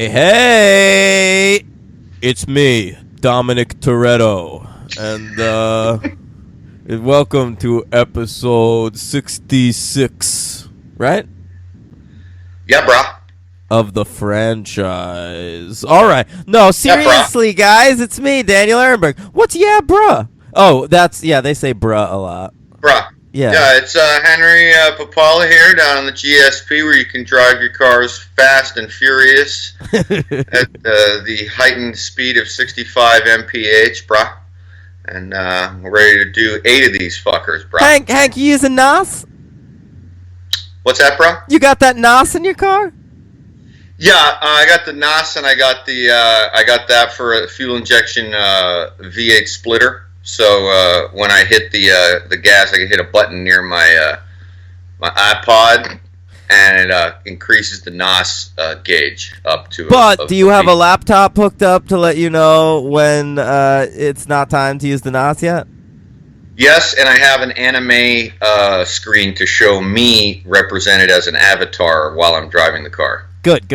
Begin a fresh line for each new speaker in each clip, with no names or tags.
Hey, hey! It's me, Dominic Toretto, and welcome to episode 66, right?
Yeah, brah.
Of the franchise. All right. No, seriously, guys, it's me, Daniel Ehrenberg. What's bruh? Oh, they say bruh a lot.
Bruh. Yeah, it's Henry Papala here down on the GSP where you can drive your cars fast and furious at the heightened speed of 65 mph, brah. And we're ready to do 8 of these fuckers, brah.
Hank, you using NOS?
What's that, brah?
You got that NOS in your car?
Yeah, I got the NOS and I got that for a fuel injection V8 splitter. So when I hit the gas, I can hit a button near my iPod, and it increases the NOS gauge up to.
But do you have a laptop hooked up to let you know when it's not time to use the NOS yet?
Yes, and I have an anime screen to show me represented as an avatar while I'm driving the car.
Good.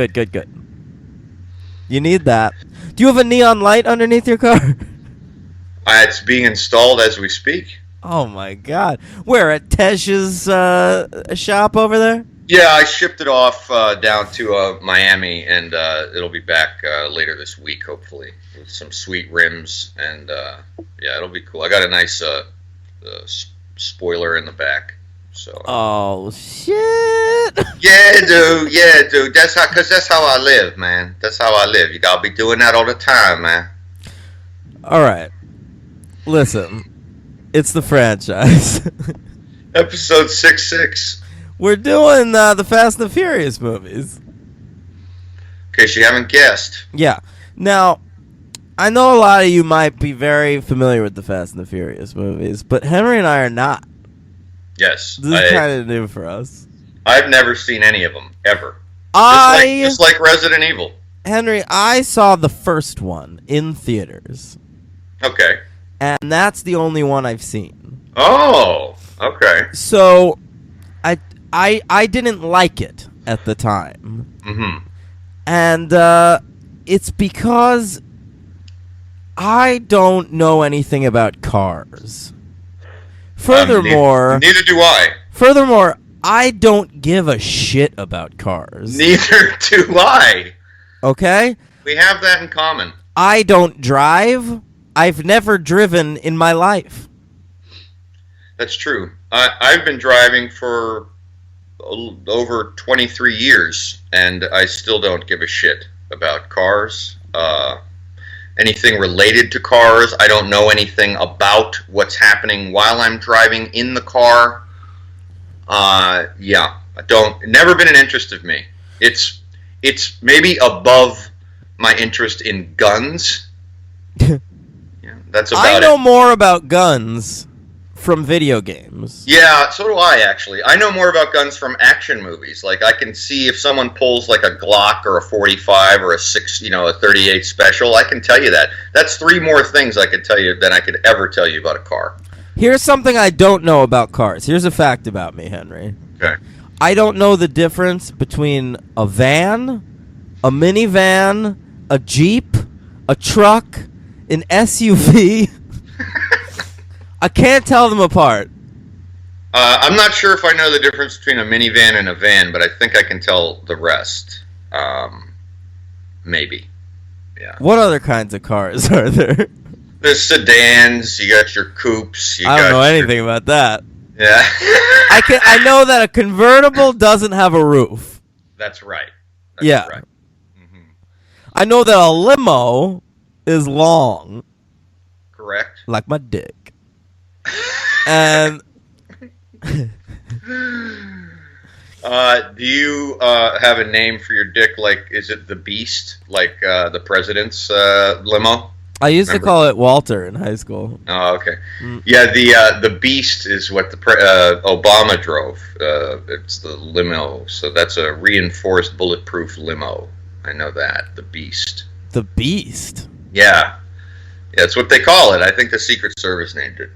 You need that. Do you have a neon light underneath your car?
It's being installed as we speak.
Oh my God! Where, at Tej's shop over there?
Yeah, I shipped it off down to Miami, and it'll be back later this week, hopefully, with some sweet rims, and yeah, it'll be cool. I got a nice spoiler in the back. So.
Oh shit!
Yeah, dude. That's how I live, man. That's how I live. You gotta be doing that all the time, man.
All right. Listen, it's the franchise.
Episode 66.
We're doing the Fast and the Furious movies.
In case you haven't guessed.
Yeah. Now, I know a lot of you might be very familiar with the Fast and the Furious movies, but Henry and I are not.
Yes.
This is kind of new for us.
I've never seen any of them, ever. Just like Resident Evil.
Henry, I saw the first one in theaters.
Okay.
And that's the only one I've seen.
Oh, okay.
So, I didn't like it at the time.
Mm-hmm.
And it's because I don't know anything about cars. Furthermore...
neither do I.
Furthermore, I don't give a shit about cars.
Neither do I.
Okay?
We have that in common.
I don't drive. I've never driven in my life.
That's true. I've been driving for over 23 years, and I still don't give a shit about cars. Anything related to cars, I don't know anything about what's happening while I'm driving in the car. Yeah, never been an interest of me. It's maybe above my interest in guns. That's about it.
I know more about guns from video games.
Yeah, so do I, actually. I know more about guns from action movies. Like, I can see if someone pulls, like, a Glock or a 45 or a 38 Special. I can tell you that. That's 3 more things I could tell you than I could ever tell you about a car.
Here's something I don't know about cars. Here's a fact about me, Henry.
Okay.
I don't know the difference between a van, a minivan, a Jeep, a truck, an SUV. I can't tell them apart.
I'm not sure if I know the difference between a minivan and a van, but I think I can tell the rest. Maybe. Yeah.
What other kinds of cars are there?
There's sedans. You got your coupes.
I don't know anything about that.
Yeah.
I know that a convertible doesn't have a roof.
That's right.
Yeah.
Right. Mm-hmm.
I know that a limo is long.
Correct.
Like my dick. And
do you have a name for your dick? Like, is it the Beast? Like the president's limo?
I used to call it Walter in high school.
Oh, okay. Yeah, the Beast is what the Obama drove. It's the limo, so that's a reinforced bulletproof limo. I know that, the Beast.
The Beast?
Yeah, that's what they call it. I think the Secret Service named it.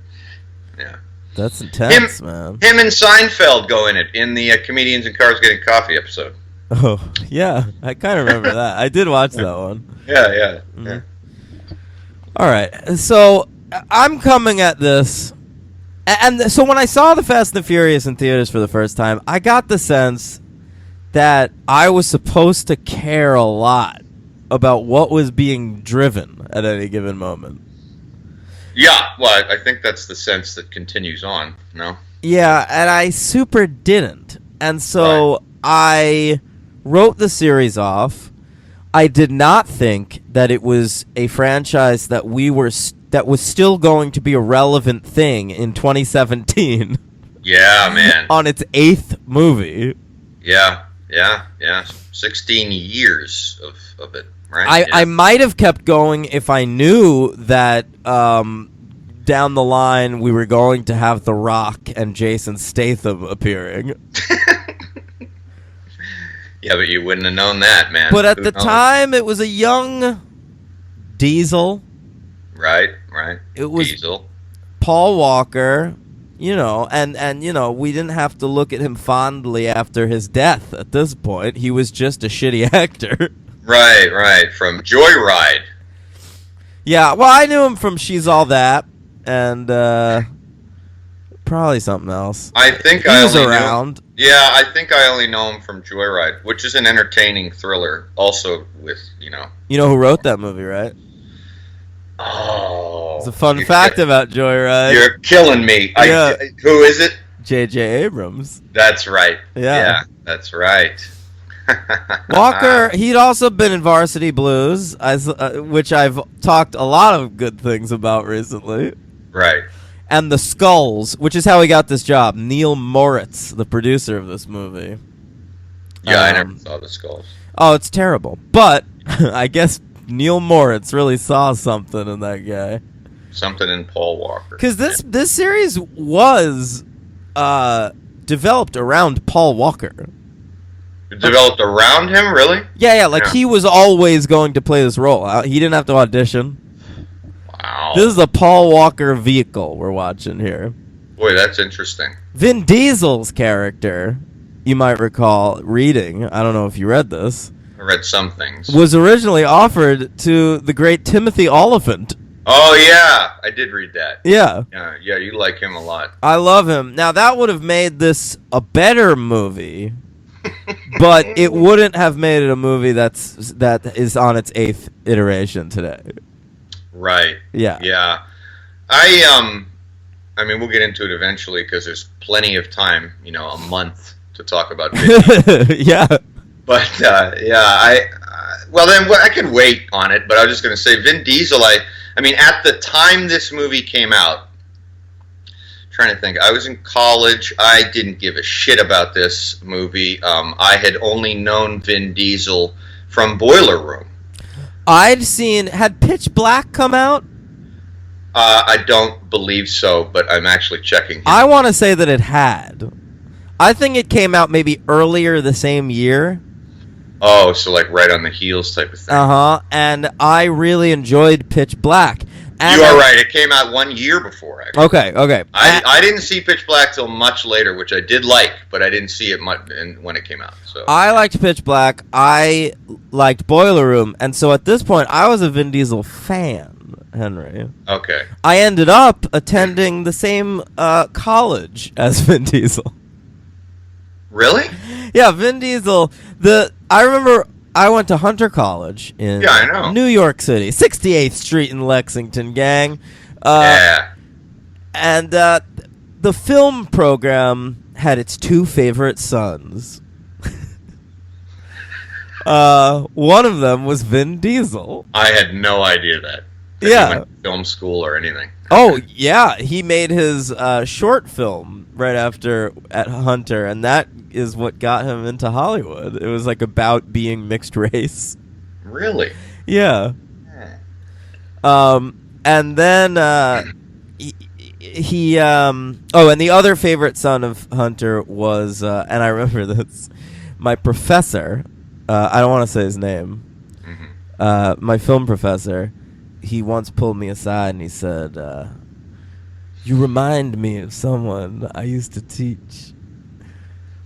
Yeah.
That's intense, man.
Him and Seinfeld go in it in the Comedians in Cars Getting Coffee episode.
Oh, yeah. I kind of remember that. I did watch that one.
Yeah.
Mhm. All right. So I'm coming at this. And so when I saw The Fast and the Furious in theaters for the first time, I got the sense that I was supposed to care a lot about what was being driven at any given moment.
Yeah, well, I think that's the sense that continues on, no?
Yeah, and I super didn't. And so I wrote the series off. I did not think that it was a franchise that that was still going to be a relevant thing in 2017
Yeah, man.
on its 8th movie.
Yeah. 16 years of it, right?
I might have kept going if I knew that down the line we were going to have The Rock and Jason Statham appearing.
Yeah, but you wouldn't have known that, man.
But at
Who
the
knows?
time, it was a young Diesel.
Right.
It was
Diesel.
Paul Walker, and we didn't have to look at him fondly after his death at this point. He was just a shitty actor.
Right. From Joyride.
Yeah, well, I knew him from She's All That, and probably something else.
I think
He
I
was
only
around.
Yeah, I think I only know him from Joyride, which is an entertaining thriller, also with,
You know who wrote that movie, right?
Oh.
It's a fun fact about Joyride.
You're killing me.
Yeah.
Who is it?
J.J. Abrams.
That's right.
Yeah.
That's right.
Walker, he'd also been in Varsity Blues, which I've talked a lot of good things about recently.
Right.
And The Skulls, which is how he got this job. Neil Moritz, the producer of this movie.
Yeah, I never saw The Skulls.
Oh, it's terrible. But I guess Neil Moritz really saw something in that guy.
Something in Paul Walker.
Because this series was developed around Paul Walker.
It developed around him, really?
Yeah, he was always going to play this role. He didn't have to audition.
Wow.
This is a Paul Walker vehicle we're watching here.
Boy, that's interesting.
Vin Diesel's character, you might recall reading, I don't know if you read this,
I read some things.
was originally offered to the great Timothy Olyphant.
Oh, yeah. I did read that.
Yeah.
Yeah, you like him a lot.
I love him. Now, that would have made this a better movie, but it wouldn't have made it a movie that is on its 8th iteration today.
Right.
Yeah.
Yeah. I mean, we'll get into it eventually because there's plenty of time, a month to talk about Vin.
Yeah.
But, well, then I could wait on it, but I was just going to say Vin Diesel, I mean, at the time this movie came out, trying to think, I was in college. I didn't give a shit about this movie. I had only known Vin Diesel from Boiler Room.
Had Pitch Black come out?
I don't believe so, but I'm actually checking here.
I want to say that it had. I think it came out maybe earlier the same year.
Oh, so like right on the heels type of thing.
And I really enjoyed Pitch Black. And
You are right. It came out 1 year before, actually.
Okay.
I didn't see Pitch Black till much later, which I did like, but I didn't see it much when it came out. So
I liked Pitch Black. I liked Boiler Room. And so at this point, I was a Vin Diesel fan, Henry.
Okay.
I ended up attending the same college as Vin Diesel.
Really?
Yeah, Vin Diesel. I remember I went to Hunter College in
Yeah, I know.
New York City, 68th Street in Lexington, gang.
Yeah.
And the film program had its two favorite sons. One of them was Vin Diesel.
I had no idea that.
Yeah.
He went to film school or anything.
Oh, yeah. He made his short film right after at Hunter, and that is what got him into Hollywood. It was like about being mixed race.
Really?
Yeah. And then he and the other favorite son of Hunter was, and I remember this, my professor. I don't want to say his name.
Mm-hmm.
My film professor. He once pulled me aside and he said, "You remind me of someone I used to teach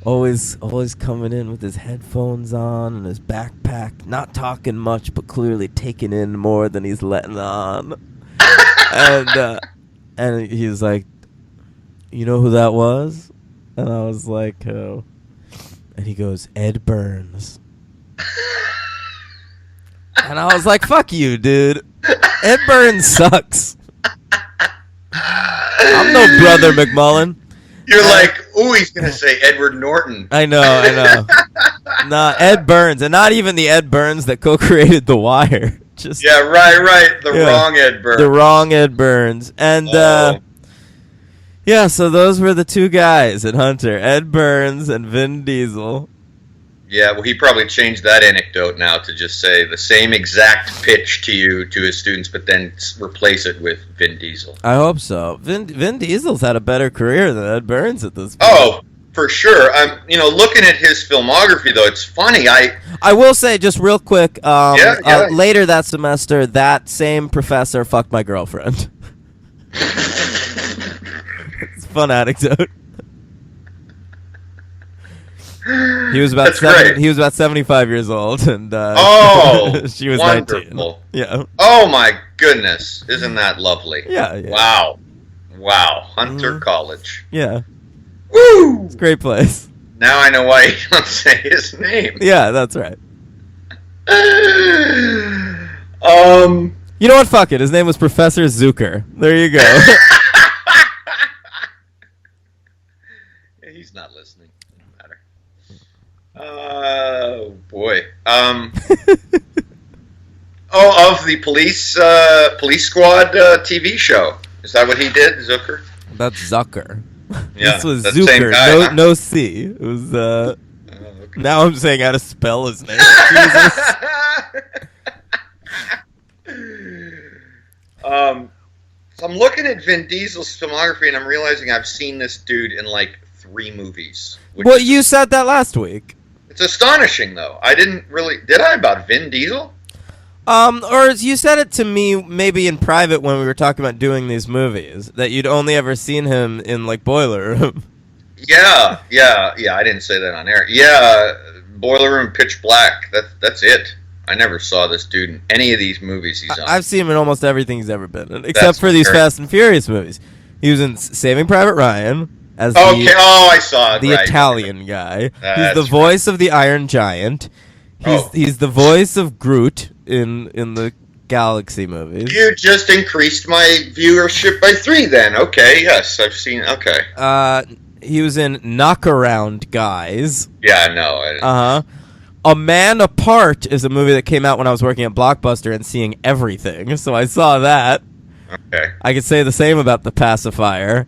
always coming in with his headphones on and his backpack, not talking much, but clearly taking in more than he's letting on. And he was like, "You know who that was?" And I was like, "Who?" And he goes, "Ed Burns." And I was like, "Fuck you, dude. Ed Burns sucks. I'm no Brother McMullen."
You're like, ooh, he's gonna say Edward Norton.
I know. Nah, Ed Burns, and not even the Ed Burns that co-created The Wire. Just
Yeah, right. The wrong Ed Burns.
The wrong Ed Burns. And yeah, so those were the two guys at Hunter, Ed Burns and Vin Diesel.
Yeah, well, he probably changed that anecdote now to just say the same exact pitch to his students, but then replace it with Vin Diesel.
I hope so. Vin Diesel's had a better career than Ed Burns at this point.
Oh, for sure. I'm, looking at his filmography though, it's funny.
I will say just real quick.
Yeah.
Later that semester, that same professor fucked my girlfriend. It's a fun anecdote. He was about He was about 75 years old, and she was
wonderful.
19. Yeah.
Oh my goodness, isn't that lovely?
Yeah.
Wow, Hunter College.
Yeah.
Woo!
It's a great place.
Now I know why you don't say his name.
Yeah, that's right. You know what? Fuck it. His name was Professor Zucker. There you go.
He's not listening. Doesn't matter. Oh boy. Of the police squad TV show. Is that what he did, Zucker?
That's Zucker.
Yeah,
this was
that
Zucker.
same guy,
No C. It was.
Okay.
Now I'm saying how to spell his name. Jesus.
So I'm looking at Vin Diesel's filmography and I'm realizing I've seen this dude in like 3 movies.
Well, you said that last week.
It's astonishing, though. I didn't really... Did I, about Vin Diesel?
Or you said it to me maybe in private when we were talking about doing these movies, that you'd only ever seen him in, like, Boiler Room.
Yeah, I didn't say that on air. Yeah, Boiler Room, Pitch Black, that's it. I never saw this dude in any of these movies he's on.
I've seen him in almost everything he's ever been in, except for these Fast and Furious movies. He was in Saving Private Ryan as
I saw it.
The Italian guy. He's the voice of the Iron Giant. He's the voice of Groot in the Galaxy movies.
You just increased my viewership by 3 then. Okay, yes, I've seen... Okay.
He was in Knockaround Guys.
Yeah, no.
A Man Apart is a movie that came out when I was working at Blockbuster and seeing everything, so I saw that.
Okay.
I could say the same about The Pacifier.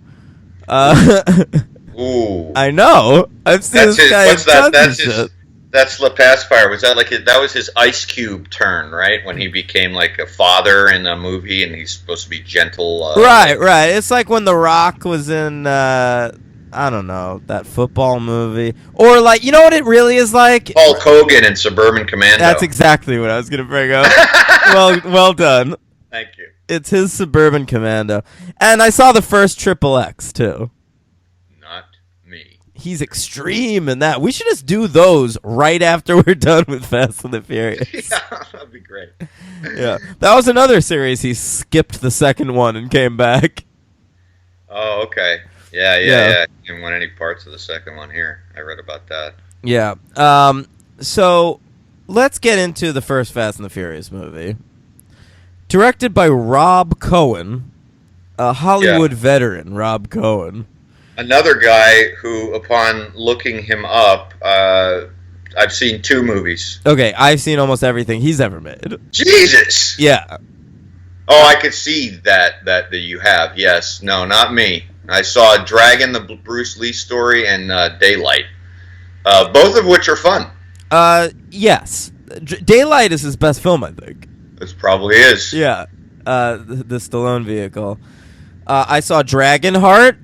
Ooh.
I know. I've seen this guy in tons of shit.
That's The Pacifier. Was that like that was his Ice Cube turn, right? When he became like a father in a movie and he's supposed to be gentle.
Right. It's like when The Rock was in, I don't know, that football movie. Or like, you know what it really is like?
Hulk Hogan in Suburban Commando.
That's exactly what I was going to bring up. well done.
Thank you.
It's his Suburban Commando. And I saw the first Triple X, too.
Not me.
He's extreme in that. We should just do those right after we're done with Fast and the Furious.
Yeah, that'd be great.
Yeah. That was another series. He skipped the second one and came back.
Oh, okay. Yeah. Didn't want any parts of the second one here. I read about that.
Yeah. So let's get into the first Fast and the Furious movie. Directed by Rob Cohen, a Hollywood veteran, Rob Cohen.
Another guy who, upon looking him up, I've seen 2 movies.
Okay, I've seen almost everything he's ever made.
Jesus!
Yeah.
Oh, I could see that you have. Yes. No, not me. I saw Dragon, the Bruce Lee story, and Daylight. Both of which are fun.
Yes. Daylight is his best film, I think.
This probably is.
Yeah. The Stallone vehicle. I saw Dragonheart.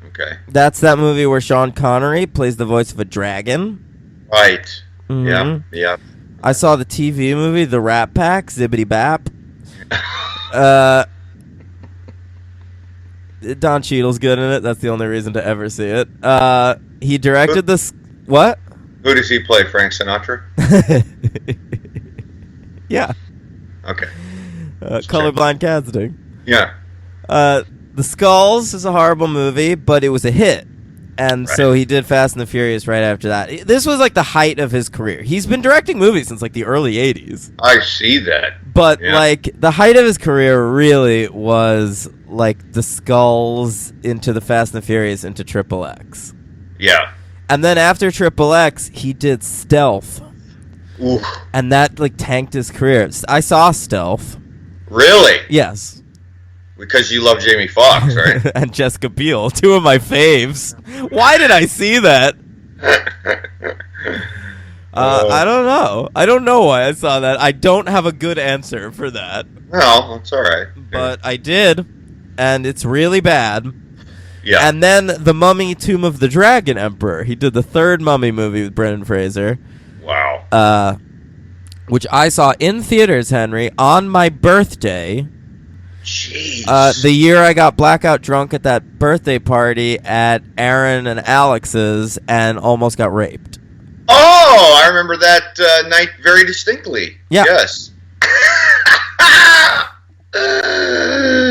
Okay.
That's that movie where Sean Connery plays the voice of a dragon.
Right.
Mm-hmm.
Yeah.
I saw the TV movie, The Rat Pack, Zibbity Bap. Don Cheadle's good in it. That's the only reason to ever see it. He directed this. What?
Who does he play? Frank Sinatra?
Yeah.
Okay.
Colorblind casting.
Yeah.
The Skulls is a horrible movie, but it was a hit. And so he did Fast and the Furious right after that. This was like the height of his career. He's been directing movies since like the early 80s.
I see that.
But like the height of his career really was like the Skulls into the Fast and the Furious into Triple X.
Yeah.
And then after Triple X, he did Stealth.
Oof.
And that like tanked his career. I saw Stealth.
Really?
Yes.
Because you love Jamie Foxx, right?
And Jessica Biel, two of my faves. Why did I see that? I don't know. I don't know why I saw that. I don't have a good answer for that.
Well, it's all right.
But I did, and it's really bad.
Yeah.
And then The Mummy, Tomb of the Dragon Emperor. He did the third Mummy movie with Brendan Fraser.
Wow.
Which I saw in theaters, Henry, on my birthday.
Jeez.
The year I got blackout drunk at that birthday party at Aaron and Alex's and almost got raped.
Oh, I remember that night very distinctly.
Yeah.
Yes. That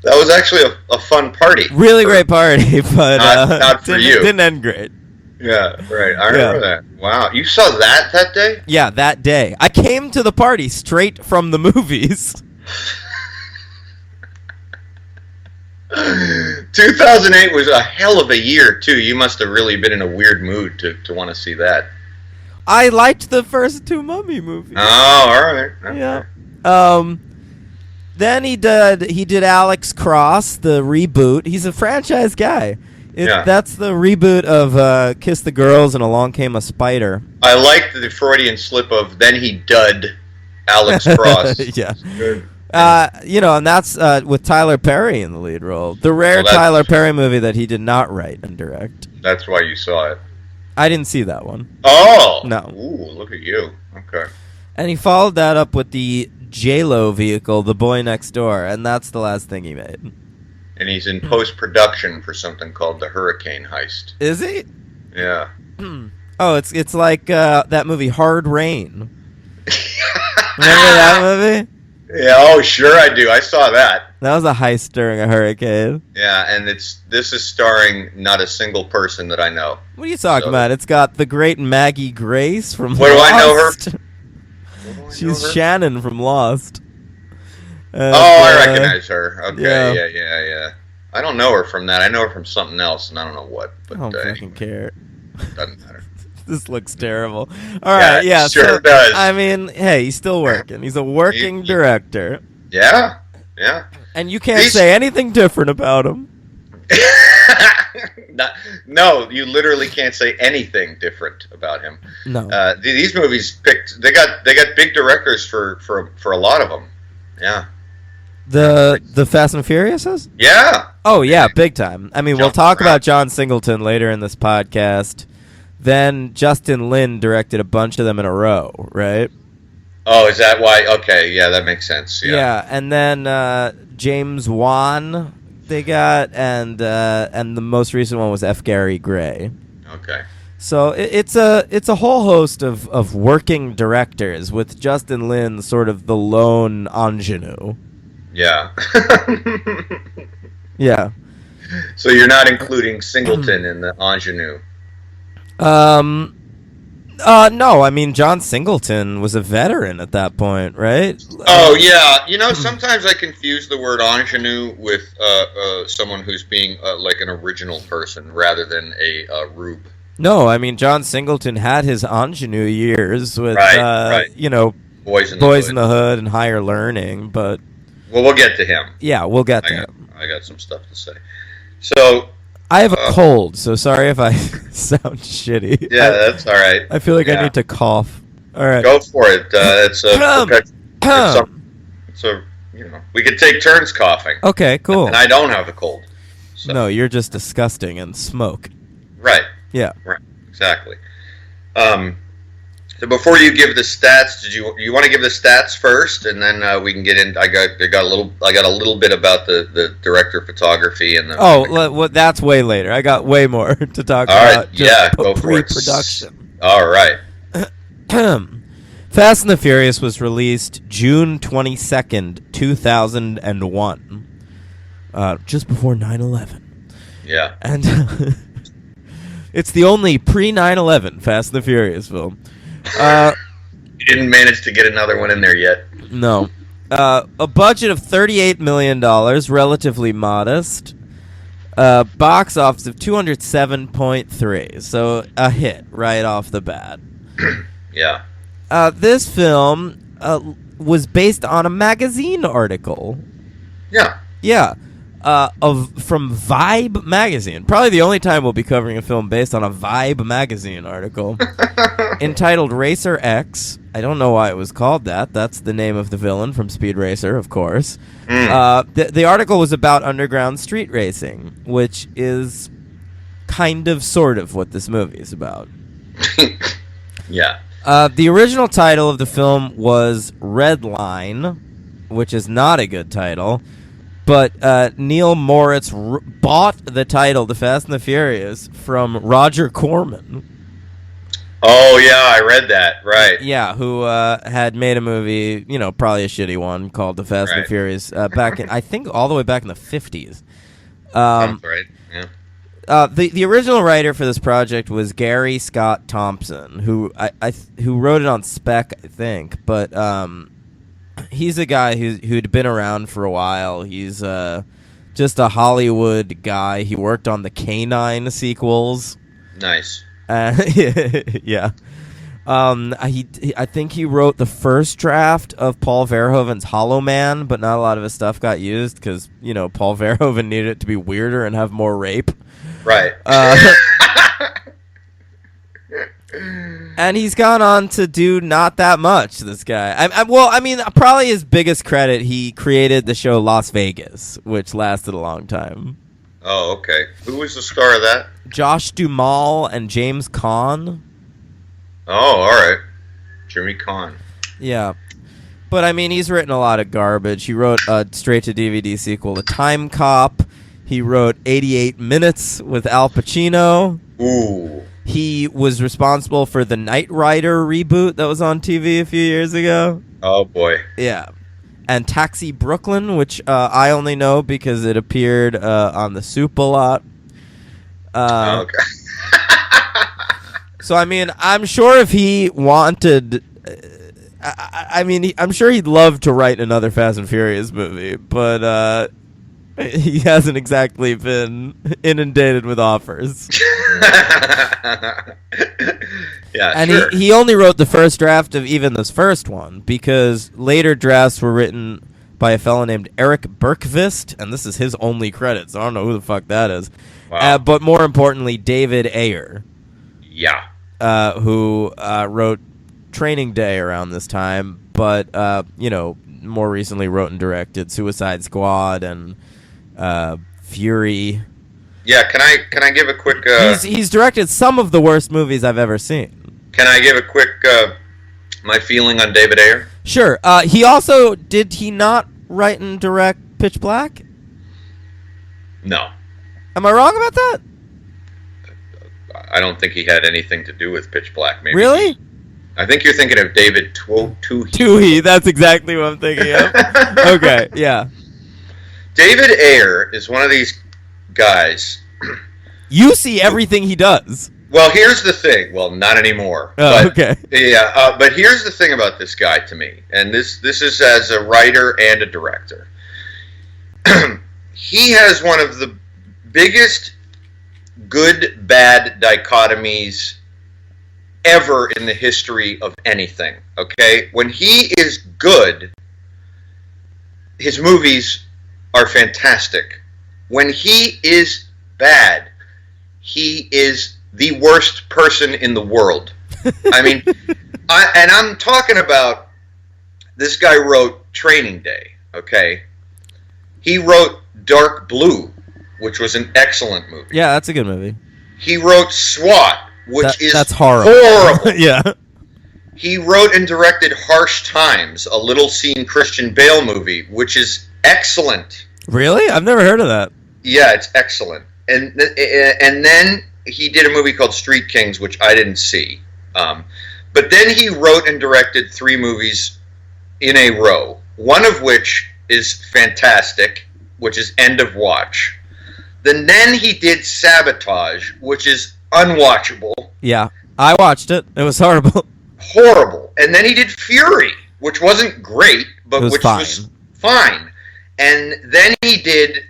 was actually a fun party.
Really great party, but
not for you.
Didn't end great.
Yeah, right. I remember that. Wow. You saw that day?
Yeah, that day. I came to the party straight from the movies.
2008 was a hell of a year, too. You must have really been in a weird mood to want to see that.
I liked the first two Mummy movies.
Oh, all right. Okay.
Yeah. Then he did Alex Cross, the reboot. He's a franchise guy. That's the reboot of Kiss the Girls and Along Came a Spider.
I liked the Freudian slip of then he dud Alex Cross.
Yeah. Good. And that's with Tyler Perry in the lead role. The rare Tyler Perry movie that he did not write and direct.
That's why you saw it.
I didn't see that one.
Oh!
No.
Ooh, look at you. Okay.
And he followed that up with the J-Lo vehicle, The Boy Next Door, and that's the last thing he made.
And he's in post-production for something called The Hurricane Heist.
Is he?
Yeah.
Oh, it's like that movie Hard Rain. Remember that movie?
Yeah, oh, sure I do. I saw that.
That was a heist during a hurricane.
Yeah, and this is starring not a single person that I know.
What are you talking about? It's got the great Maggie Grace from Lost.
Where do I know her?
She's Shannon from Lost.
I recognize her. Okay, yeah. I don't know her from that. I know her from something else, and I don't know what. But,
I don't fucking care.
Doesn't matter.
This looks terrible. All right, yeah.
Sure does.
I mean, hey, he's still working. He's a working director.
Yeah.
And you can't say anything different about him.
No, you literally can't say anything different about him.
No.
These movies they got big directors for a lot of them. Yeah.
The Fast and Furiouses?
Yeah.
Oh yeah, big time. I mean, we'll talk about John Singleton later in this podcast. Then Justin Lin directed a bunch of them in a row, right?
Oh, is that why? Okay, yeah, that makes sense.
Yeah, and then James Wan they got, and the most recent one was F. Gary Gray.
Okay.
So it's a whole host of working directors with Justin Lin sort of the lone ingenue.
Yeah.
Yeah.
So you're not including Singleton in the ingenue?
No, I mean, John Singleton was a veteran at that point, right?
Oh, yeah. You know, sometimes I confuse the word ingenue with someone who's being like an original person rather than a rube.
No, I mean, John Singleton had his ingenue years with, you know,
Boys in
the Hood and Higher Learning, but...
Well, we'll get to him.
Yeah, we'll get to him.
I got some stuff to say. So...
I have a cold, so sorry if I sound shitty.
Yeah, that's all right.
I feel like I need to cough. All right.
Go for it. It's a you know, we could take turns coughing.
Okay, cool.
And I don't have a cold. So.
No, you're just disgusting and smoke.
Right.
Yeah.
Right. Exactly. So before you give the stats, you want to give the stats first, and then we can get in? I got a little bit about the director of photography and the.
Well, that's way later. I got way more to talk
All
about.
right, yeah, go for it.
Pre-production.
All right.
Fast and the Furious was released June 22nd, 2001, just before 9/11.
Yeah.
And it's the only pre-9/11 Fast and the Furious film.
You didn't manage to get another one in there yet.
No. A budget of $38 million, relatively modest. Box office of 207.3, so a hit right off the bat.
Yeah.
This film was based on a magazine article.
Yeah.
Yeah. From Vibe magazine. Probably the only time we'll be covering a film based on a Vibe magazine article entitled Racer X. I don't know why it was called that. That's the name of the villain from Speed Racer, of course. The article was about underground street racing, which is kind of sort of what this movie is about.
Yeah.
The original title of the film was Red Line, which is not a good title. But Neil Moritz bought the title, The Fast and the Furious, from Roger Corman.
Oh, yeah, I read that, right.
Yeah, who had made a movie, probably a shitty one, called The Fast and the Furious, back in, I think, all the way back in the 50s.
Sounds right, yeah.
The original writer for this project was Gary Scott Thompson, who who wrote it on spec, I think, but he's a guy who'd been around for a while. He's just a Hollywood guy. He worked on the K-9 sequels.
Nice.
Yeah. I think he wrote the first draft of Paul Verhoeven's Hollow Man, but not a lot of his stuff got used because, Paul Verhoeven needed it to be weirder and have more rape.
Right.
And he's gone on to do not that much, this guy. Probably his biggest credit, he created the show Las Vegas, which lasted a long time.
Oh, okay. Who was the star of that?
Josh Duhamel and James Caan.
Oh, all right. Jimmy Caan.
Yeah. But, he's written a lot of garbage. He wrote a straight-to-DVD sequel to Time Cop. He wrote 88 Minutes with Al Pacino.
Ooh.
He was responsible for the Knight Rider reboot that was on TV a few years ago.
Oh, boy.
Yeah. And Taxi Brooklyn, which I only know because it appeared on The Soup a lot.
Okay.
So, I'm sure if he wanted... I'm sure he'd love to write another Fast and Furious movie, but he hasn't exactly been inundated with offers.
Yeah,
and
sure.
he only wrote the first draft of even this first one because later drafts were written by a fellow named Eric Berkvist, and this is his only credit, so I don't know who the fuck that is.
Wow.
But more importantly, David Ayer.
Yeah.
Who wrote Training Day around this time, but, more recently wrote and directed Suicide Squad and Fury.
Yeah, can I give a quick...
He's directed some of the worst movies I've ever seen.
Can I give a quick my feeling on David Ayer?
Sure. He also... Did he not write and direct Pitch Black?
No.
Am I wrong about that?
I don't think he had anything to do with Pitch Black. Maybe.
Really?
I think you're thinking of David Twohy.
Twohy, that's exactly what I'm thinking of. Okay, yeah.
David Ayer is one of these guys.
You see everything he does.
Well, here's the thing. Well, not anymore.
Oh, okay.
Yeah, but here's the thing about this guy to me, and this is as a writer and a director. He has one of the biggest good-bad dichotomies ever in the history of anything, okay? When he is good, his movies are fantastic. When he is bad, he is the worst person in the world. I'm talking about, this guy wrote Training Day, okay? He wrote Dark Blue, which was an excellent movie.
Yeah, that's a good movie.
He wrote SWAT, which is
that's horrible.
horrible.
Yeah.
He wrote and directed Harsh Times, a little-seen Christian Bale movie, which is excellent.
Really? I've never heard of that.
Yeah, it's excellent. And then he did a movie called Street Kings, which I didn't see. But then he wrote and directed 3 movies in a row, one of which is fantastic, which is End of Watch. Then he did Sabotage, which is unwatchable.
Yeah, I watched it. It was horrible.
Horrible. And then he did Fury, which wasn't great, but
was
fine. And then he did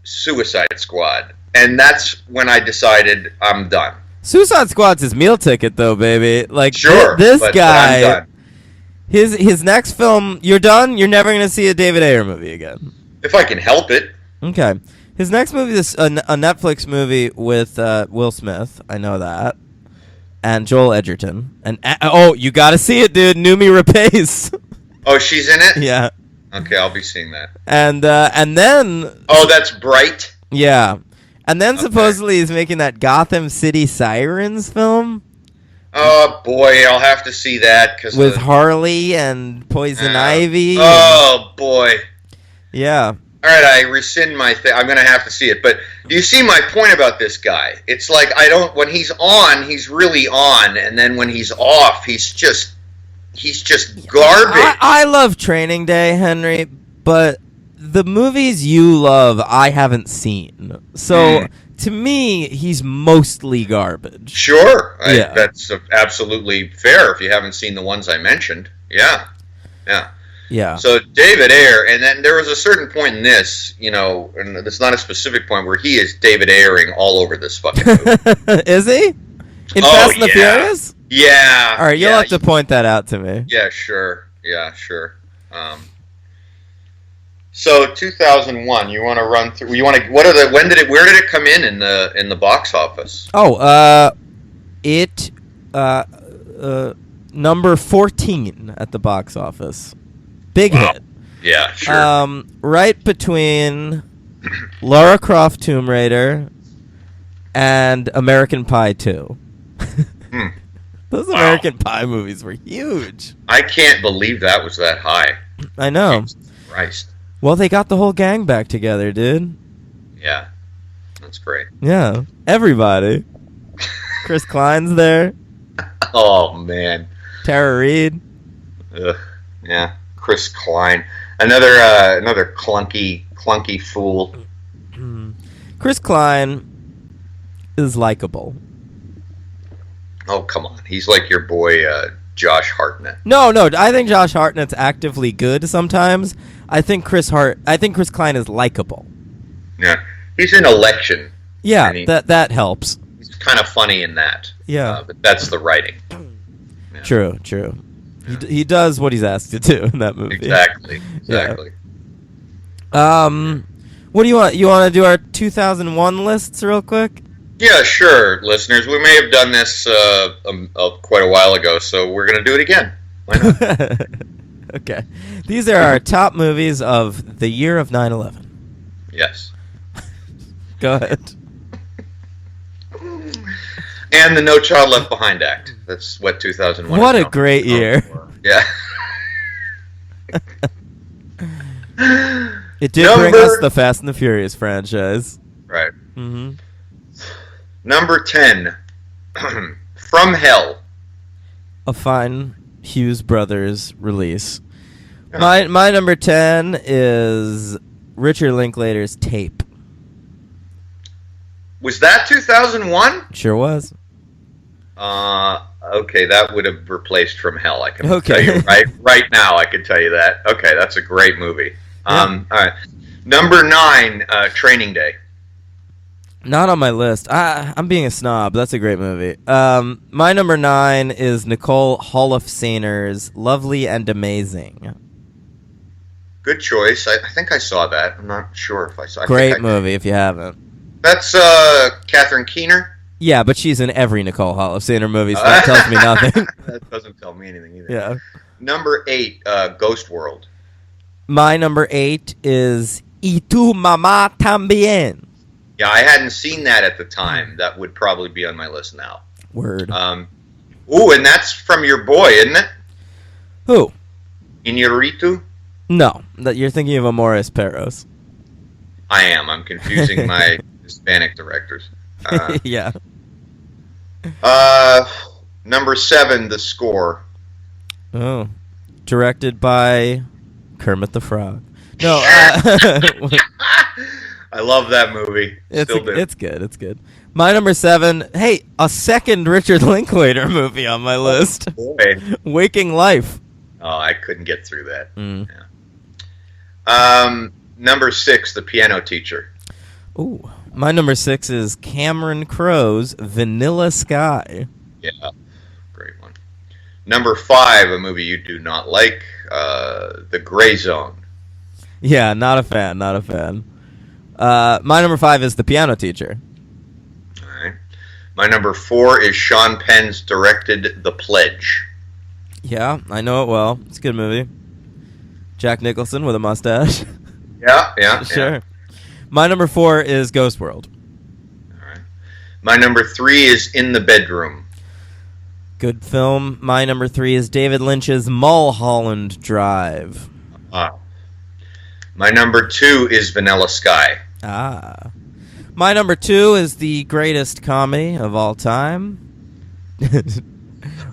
Suicide Squad. And that's when I decided I'm done.
Suicide Squad's his meal ticket, though, baby. Like,
Sure,
this
but
guy,
I'm done.
his next film, you're done? You're never going to see a David Ayer movie again.
If I can help it.
Okay. His next movie is a Netflix movie with Will Smith. I know that. And Joel Edgerton. And you got to see it, dude. Noomi Rapace.
Oh, she's in it?
Yeah.
Okay, I'll be seeing that.
And then...
Oh, that's Bright?
Yeah. And then
Okay.
supposedly he's making that Gotham City Sirens film
Oh, boy, I'll have to see that.
with Harley and Poison Ivy.
Oh, boy.
Yeah.
All right, I rescind my thing. I'm going to have to see it. But do you see my point about this guy? It's like when he's on, he's really on. And then when he's off, he's just garbage.
I love Training Day, Henry, but the movies you love, I haven't seen. So to me, he's mostly garbage.
Sure.
Yeah.
That's absolutely fair if you haven't seen the ones I mentioned. Yeah. Yeah.
Yeah.
So David Ayer, and then there was a certain point in this, and it's not a specific point, where he is David Ayering all over this fucking movie.
Is he? In
Oh,
Fast and the
yeah.
Furious?
Yeah.
All right, you'll
yeah,
have to point that out to me.
Yeah, sure. Yeah, sure. So 2001, you want to run through? Where did it come in the box office?
Oh, it number 14 at the box office. Big
Wow.
hit.
Yeah, sure.
Right between Lara Croft Tomb Raider and American Pie 2. Those
Wow.
American Pie movies were huge.
I can't believe that was that high.
I know.
Jesus Christ.
Well, they got the whole gang back together, dude.
Yeah, that's great.
Yeah, everybody. Chris Klein's there.
Oh man.
Tara Reid.
Ugh. Yeah, Chris Klein, another clunky fool.
Chris Klein is likable.
Oh come on, he's like your boy Josh Hartnett.
No, I think Josh Hartnett's actively good sometimes. I think Chris Klein is likable.
Yeah, he's in Election.
Yeah,
And
that helps.
He's kind of funny in that.
Yeah.
But that's the writing. Yeah.
True. He does what he's asked to do in that movie.
Exactly.
What do you want? You want to do our 2001 lists real quick?
Yeah, sure, listeners. We may have done this quite a while ago, so we're going to do it again. Why not?
Okay. These are our top movies of the year of 9/11.
Yes.
Go ahead.
And the No Child Left Behind Act. That's what 2001
What
is
a great year.
Yeah.
It did bring us the Fast and the Furious franchise.
Right.
Mm-hmm.
Number 10. From Hell.
A fine Hughes Brothers release. My number 10 is Richard Linklater's Tape.
Was that 2001?
Sure was.
Okay, that would have replaced From Hell. I can
Okay.
tell you right now. I can tell you that. Okay, that's a great movie. All right, number 9, Training Day.
Not on my list. I'm being a snob. That's a great movie. My number 9 is Nicole Holofcener's Lovely and Amazing.
Good choice. I think I saw that. I'm not sure if I saw.
Great movie if you haven't.
That's Catherine Keener.
Yeah, but she's in every Nicole Holofcener movie, so that tells me nothing.
That doesn't tell me anything either.
Yeah.
Number 8, Ghost World.
My number 8 is Y tu mamá también.
Yeah, I hadn't seen that at the time. That would probably be on my list now.
Word.
Ooh, and that's from your boy, isn't it?
Who?
Iñárritu?
No, that you're thinking of Amores Perros.
I am. I'm confusing my Hispanic directors.
Yeah.
Number 7, The Score.
Oh, directed by Kermit the Frog. No,
I love that movie. Still do.
it's good. It's good. My number 7. Hey, a second Richard Linklater movie on my list.
Boy.
Waking Life.
Oh, I couldn't get through that.
Mm.
Yeah. Number 6, The Piano Teacher.
Ooh, my number 6 is Cameron Crowe's Vanilla Sky.
Yeah, great one. Number 5, a movie you do not like, The Gray Zone.
Yeah, not a fan. Not a fan. My number 5 is The Piano Teacher.
All right. My number 4 is Sean Penn's directed The Pledge.
Yeah, I know it well. It's a good movie. Jack Nicholson with a mustache.
Yeah.
Sure.
Yeah.
My number 4 is Ghost World.
All right. My number 3 is In the Bedroom.
Good film. My number 3 is David Lynch's Mulholland Drive.
My number 2 is Vanilla Sky.
Ah. My number 2 is the greatest comedy of all time.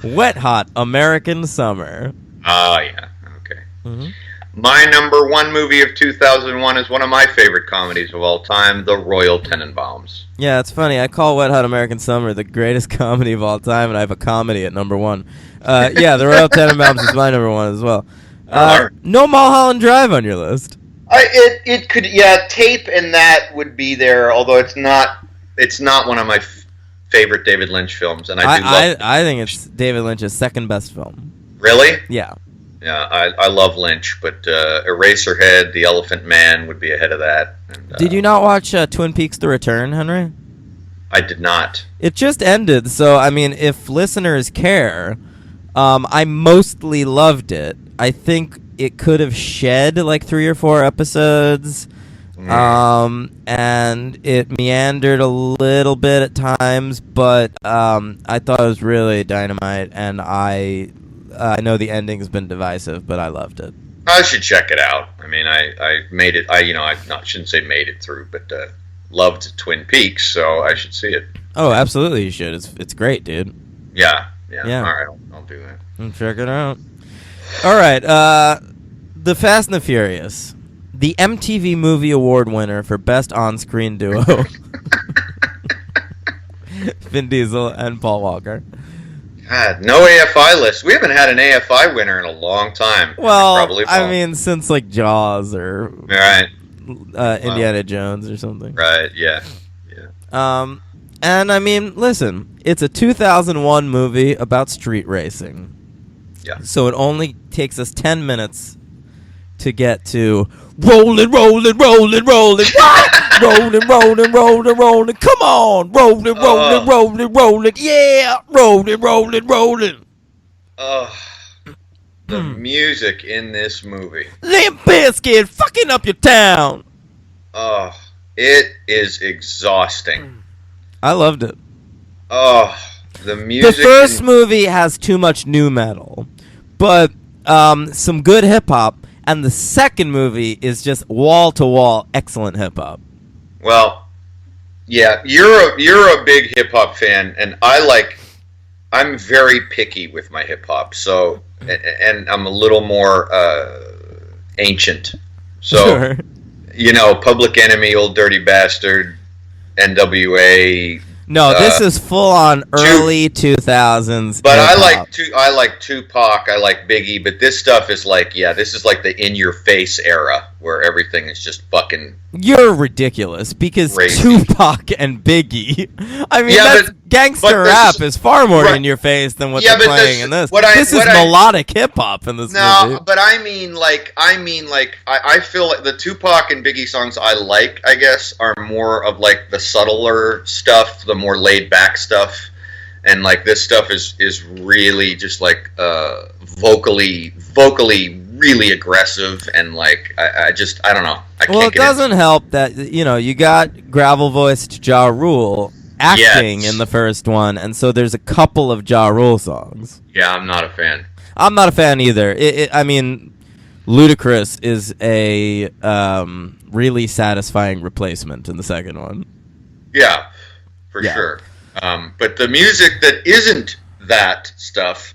Wet Hot American Summer.
Yeah. Okay.
Mm-hmm.
My number 1 movie of 2001 is one of my favorite comedies of all time, The Royal Tenenbaums.
Yeah, it's funny. I call Wet Hot American Summer the greatest comedy of all time, and I have a comedy at number 1. Yeah, The Royal Tenenbaums is my number 1 as well. No Mulholland Drive on your list.
It could, yeah, Tape and that would be there, although it's not one of my favorite David Lynch films, and
I think it's David Lynch's second best film.
Really?
Yeah.
Yeah, I love Lynch, but Eraserhead, The Elephant Man would be ahead of that. And,
Did you not watch Twin Peaks: The Return, Henry?
I did not.
It just ended, so I mean, if listeners care, I mostly loved it. I think it could have shed like 3 or 4 episodes, and it meandered a little bit at times, but I thought it was really dynamite, and I know the ending's been divisive, but I loved it.
I should check it out. I mean, I made it. Shouldn't say made it through, but loved Twin Peaks, so I should see it.
Oh, absolutely, you should. It's great, dude.
Yeah.
Yeah.
All right, I'll do that.
Check it out. All right, The Fast and the Furious, the MTV Movie Award winner for Best On-Screen Duo, Vin Diesel and Paul Walker.
God, no AFI list. We haven't had an AFI winner in a long time.
Well, I mean, since like Jaws or
right.
Indiana Jones or something.
Right, yeah.
And I mean, listen, it's a 2001 movie about street racing.
Yeah.
So it only takes us 10 minutes to get to rolling, rolling, rolling, rolling, rolling, rolling, rolling, rolling. Come on, rolling, rolling, rolling, rolling, yeah, rolling, rolling, rolling.
The music in this movie.
Limp Bizkit fucking up your town.
It is exhausting.
I loved it.
The music.
The first movie has too much nu metal, but some good hip hop. And the second movie is just wall-to-wall excellent hip-hop.
Well, yeah, you're a big hip-hop fan, and I'm very picky with my hip-hop, so, and I'm a little more ancient. So,
Sure.
Public Enemy, Old Dirty Bastard, NWA.
No, this is full-on early 2000s.
But I like Tupac, I like Biggie, but this stuff is this is like the in-your-face era where everything is just fucking.
You're ridiculous because
crazy.
Tupac and Biggie. I mean, gangster rap is far more in your face than what they're playing in this. This is melodic hip hop in this movie.
No, but I feel like the Tupac and Biggie songs I guess, are more of like the subtler stuff, the more laid back stuff, and like this stuff is really just like vocally really aggressive, and like I don't know.
Well, it doesn't help that you got gravel voiced Ja Rule acting
Yes.
in the first one, and so there's a couple of Ja Rule songs.
Yeah, I'm not a fan.
I'm not a fan either. I mean, Ludacris is a really satisfying replacement in the second one.
Yeah, for
Yeah.
sure. But the music that isn't that stuff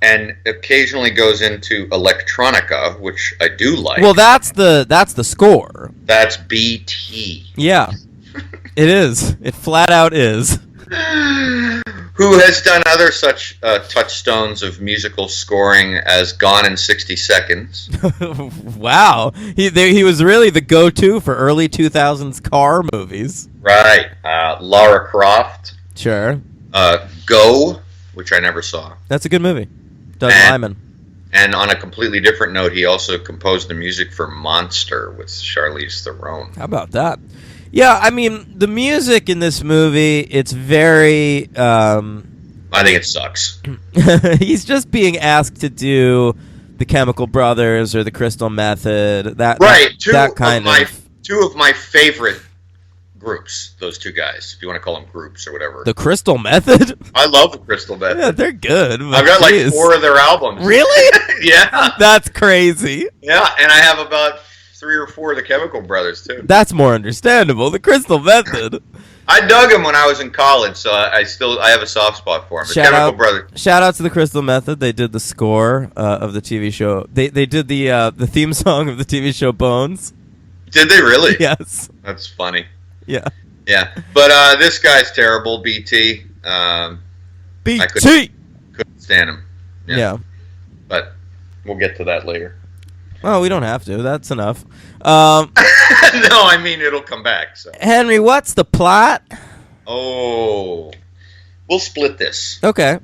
and occasionally goes into electronica, which I do like.
Well, that's the score.
That's BT.
Yeah, it is. It flat out is.
Who has done other such touchstones of musical scoring as Gone in 60 Seconds.
Wow, he was really the go-to for early 2000s car movies.
Right. Lara Croft.
Sure,
Go, which I never saw.
that's a good movie. Doug
And-
Lyman.
And on a completely different note, he also composed the music for Monster with Charlize Theron.
How about that? Yeah, I mean, the music in this movie, it's very...
I think it sucks.
he's just being asked to do the Chemical Brothers or the Crystal Method.
Right.
That kind of...
Two of my favorite groups, those two guys, if you want to call them groups or whatever.
The Crystal Method?
I love the Crystal Method.
Yeah, they're good. but
I've got like
geez.
4 of their albums.
Really?
Yeah.
That's crazy.
Yeah, and I have about 3 or 4 of the Chemical Brothers, too.
That's more understandable. The Crystal Method.
I dug them when I was in college, so I have a soft spot for them. The
Shout
Chemical
out-
Brothers.
Shout out to the Crystal Method. They did the score of the TV show. They did the theme song of the TV show Bones.
Did they really?
Yes.
That's funny.
Yeah.
Yeah, but this guy's terrible, BT.
BT.
Couldn't stand him.
Yeah.
But we'll get to that later.
Well, we don't have to. That's enough.
No, I mean, it'll come back. So.
Henry, what's the plot?
Oh, we'll split this.
Okay.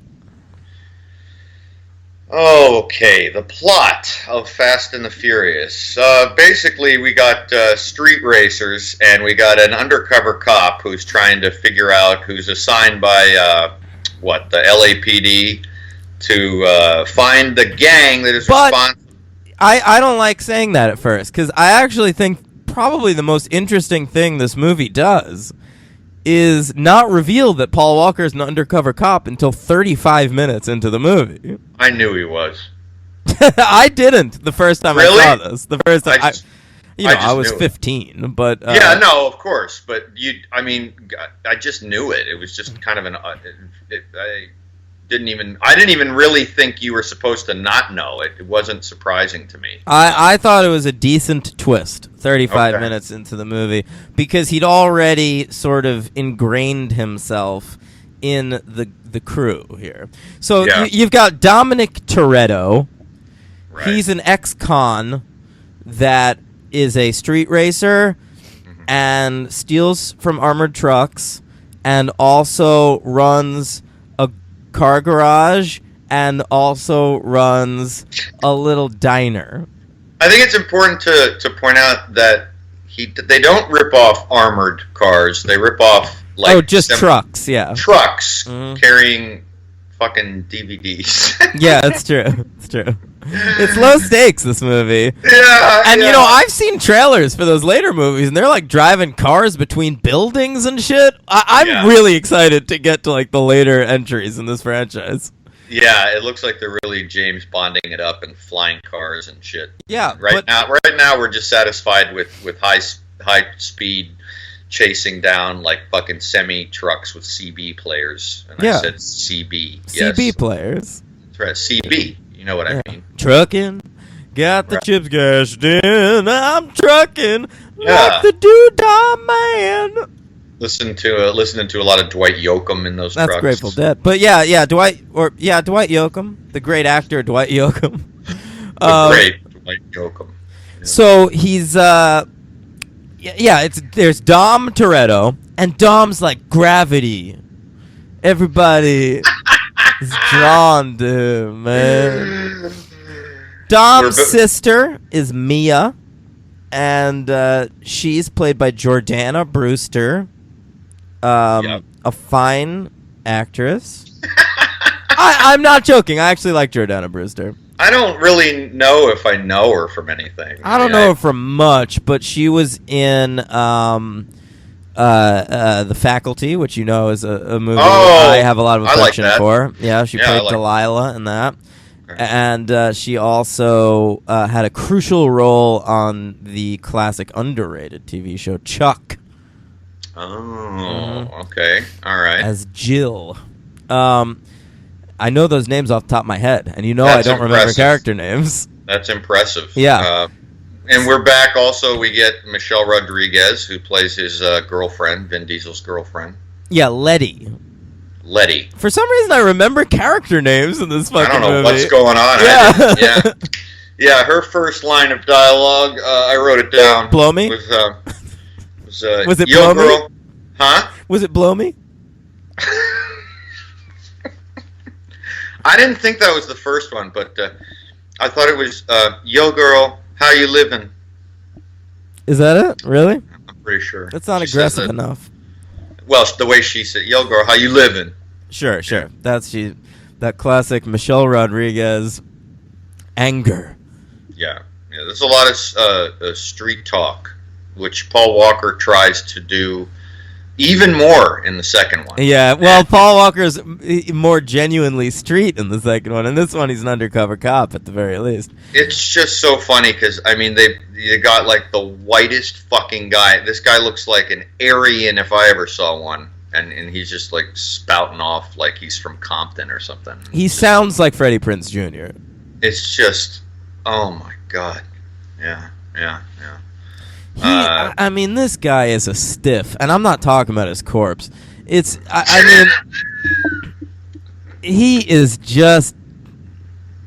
Okay, the plot of Fast and the Furious. Basically, we got street racers, and we got an undercover cop who's trying to figure out who's assigned by the LAPD to find the gang that is
But-
responsible.
I don't like saying that at first, because I actually think probably the most interesting thing this movie does is not reveal that Paul Walker is an undercover cop until 35 minutes into the movie.
I knew he was.
I didn't the first time
Really?
I saw this. The first time
I just-
I
just
was
knew it.
15, but
Yeah, no, of course, but I just knew it. It was just kind of I didn't even really think you were supposed to not know it. It wasn't surprising to me.
I thought it was a decent twist 35
Okay.
minutes into the movie because he'd already sort of ingrained himself in the crew here. So
Yeah.
you've got Dominic Toretto.
Right.
He's an ex-con that is a street racer and steals from armored trucks and also runs a car garage and also runs a little diner.
I think it's important to point out that they don't rip off armored cars. They rip off
just trucks, yeah.
trucks
Mhm.
carrying fucking DVDs.
Yeah, it's true. It's true. It's low stakes, this movie.
Yeah,
And,
yeah.
you know, I've seen trailers for those later movies, and they're, like, driving cars between buildings and shit. I'm
Yeah.
really excited to get to, like, the later entries in this franchise.
Yeah, it looks like they're really James Bonding it up and flying cars and shit.
Yeah,
Right now we're just satisfied with high speed chasing down like fucking semi trucks with CB players. And
Yeah.
I said CB. Yes.
CB players.
That's right. CB. You know what I mean.
Trucking. Got the
Right.
chips cashed in. I'm trucking
Yeah.
like the doodah man.
Listening to a lot of Dwight Yoakam in those
That's
trucks.
Grateful Dead. But yeah, Dwight Yoakam, the great actor Dwight Yoakam.
The great Dwight Yoakam.
So he's there's Dom Toretto, and Dom's like gravity. Everybody is drawn to him, man. Dom's
We're bo-
sister is Mia, and she's played by Jordana Brewster,
Yep.
a fine actress. I'm not joking. I actually like Jordana Brewster.
I don't really know if I know her from anything.
I don't know her from much, but she was in The Faculty, which you know is a movie
Oh,
I have a lot of
I like
affection
that.
for. Yeah, she
Yeah, I
played
like-
Delilah in that.
Okay.
And she also had a crucial role on the classic underrated TV show Chuck
Oh, okay. All right.
as Jill. I know those names off the top of my head, and I
That's
don't remember
impressive.
character names.
That's impressive.
Yeah.
And we're back also. We get Michelle Rodriguez, who plays his girlfriend, Vin Diesel's girlfriend,
Yeah, Letty.
Letty.
For some reason, I remember character names in this fucking
I don't know
movie.
what's going on.
Yeah.
Yeah. Yeah, her first line of dialogue, I wrote it down.
Blow me?
Was
Was it
Yo
blow me?
girl. Huh?
Was it Blow Me?
I didn't think that was the first one, but I thought it was Yo girl, how you living?
Is that it? Really?
I'm pretty sure.
That's not
She says
aggressive
that-
enough.
Well, the way she said, Yo girl, how you living?
Sure. That classic Michelle Rodriguez anger.
Yeah. There's a lot of street talk, which Paul Walker tries to do even more in the second one.
Yeah, well, Paul Walker's more genuinely street in the second one. In this one, he's an undercover cop at the very least.
It's just so funny because, I mean, they got like the whitest fucking guy. This guy looks like an Aryan if I ever saw one. And he's just like spouting off like he's from Compton or something.
He sounds like Freddie Prinze Jr.
It's just, oh my God. Yeah.
I mean, this guy is a stiff, and I'm not talking about his corpse. I mean, he is just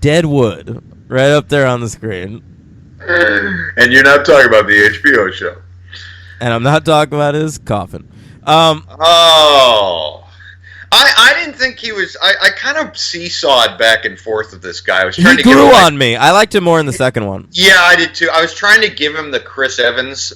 dead wood right up there on the screen.
And you're not talking about the HBO show.
And I'm not talking about his coffin.
Oh. I didn't think he was. I kind of seesawed back and forth with this guy. I was trying
He
to give
grew
him, like-
on me. I liked him more in the second one.
Yeah, I did too. I was trying to give him the Chris Evans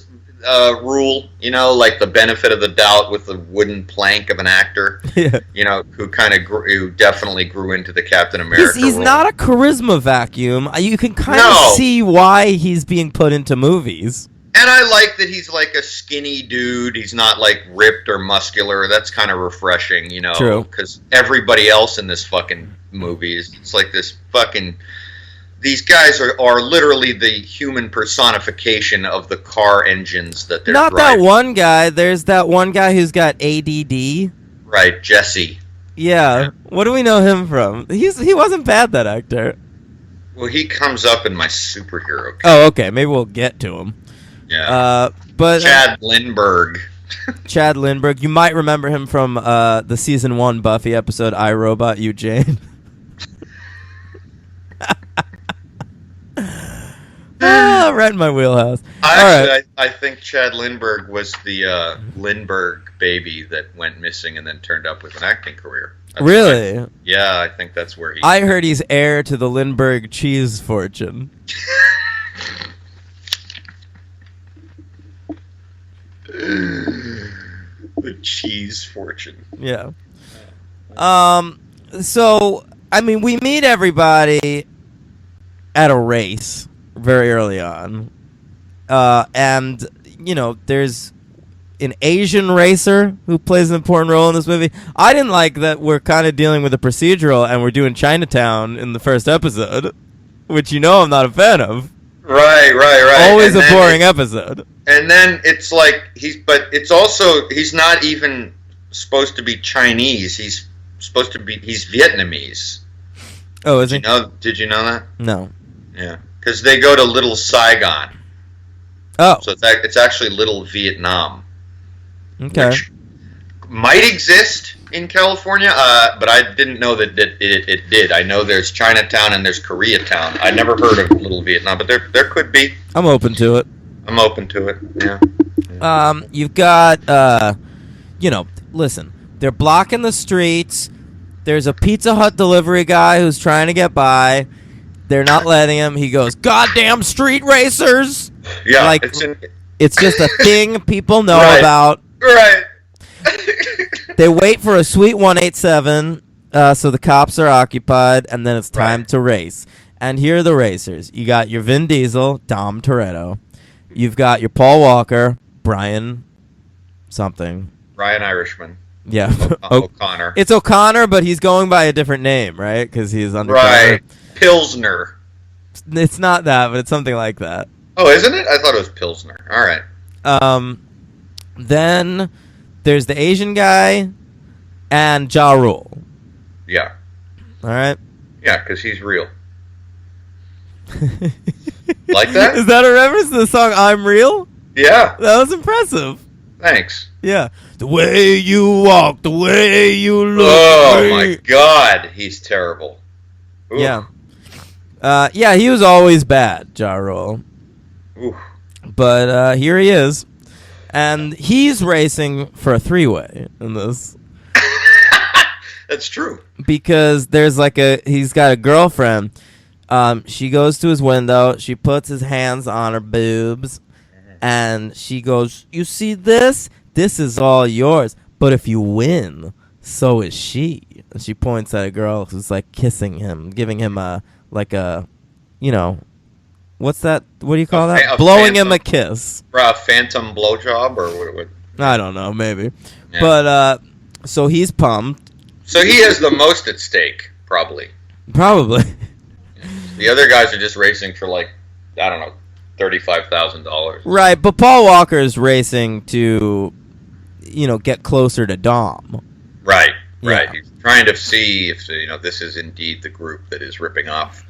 rule, like the benefit of the doubt with the wooden plank of an actor,
Yeah.
who definitely grew into the Captain America
He's
role.
not a charisma vacuum. You can kind
No.
of see why he's being put into movies.
And I like that he's like a skinny dude. He's not like ripped or muscular. That's kind of refreshing,
True.
because everybody else in this fucking movie it's like this fucking. These guys are literally the human personification of the car engines that they're
Not
driving.
that one guy. There's that one guy who's got ADD.
Right, Jesse.
Yeah. What do we know him from? He wasn't bad, that actor.
Well, he comes up in my superhero.
Oh, okay. Maybe we'll get to him.
Yeah.
But
Chad Lindbergh.
Chad Lindbergh. You might remember him from the season 1 Buffy episode "I, Robot You, Jane." Right in my wheelhouse.
I think Chad Lindbergh was the Lindbergh baby that went missing and then turned up with an acting career. That's
Really?
Yeah, I think that's where he.
I heard he's heir to the Lindbergh cheese fortune.
The cheese fortune.
Yeah. So, I mean, we meet everybody at a race very early on. And, there's an Asian racer who plays an important role in this movie. I didn't like that we're kind of dealing with a procedural and we're doing Chinatown in the first episode, which I'm not a fan of.
Right.
Always
And
a
then
boring episode.
And then it's like he's not even supposed to be Chinese. He's Vietnamese.
Oh, is he?
Did you know that?
No.
Yeah, because they go to Little Saigon,
Oh,
so it's actually Little Vietnam,
okay.
which might exist in California, but I didn't know that it did. I know there's Chinatown and there's Koreatown. I never heard of Little Vietnam, but there could be.
I'm open to it.
I'm open to it. Yeah.
You've got, listen, they're blocking the streets. There's a Pizza Hut delivery guy who's trying to get by. They're not letting him. He goes, "Goddamn street racers!"
Yeah.
Like, it's just a thing people know
Right.
about.
Right.
They wait for a sweet 187, so the cops are occupied, and then it's time
Right.
to race. And here are the racers. You got your Vin Diesel, Dom Toretto. You've got your Paul Walker, Brian something.
Ryan Irishman.
Yeah.
O'Connor.
It's O'Connor, but he's going by a different name, right? Because he's undercover.
Right. Pilsner.
It's not that, but it's something like that.
Oh, isn't it? I thought it was Pilsner. All right.
Then there's the Asian guy and Ja Rule.
Yeah.
All right.
Yeah, because he's real. Like that?
Is that a reference to the song "I'm Real"?
Yeah.
That was impressive.
Thanks.
Yeah. The way you walk, the way you look.
Oh my God, he's terrible. Ooh.
Yeah. Yeah, he was always bad, Ja Rule.
Ooh.
But here he is. And he's racing for a three-way in this.
That's true.
Because there's he's got a girlfriend. She goes to his window. She puts his hands on her boobs. And she goes, "You see this? This is all yours. But if you win, so is she." And she points at a girl who's like kissing him, giving him what's that? What do you call that? Blowing him a kiss.
A phantom blowjob or what?
I don't know, maybe.
Yeah.
But so he's pumped.
So he has the most at stake, probably.
Probably.
The other guys are just racing for I don't know, $35,000.
Right, but Paul Walker is racing to, get closer to Dom.
Right.
Yeah.
He's trying to see if this is indeed the group that is ripping off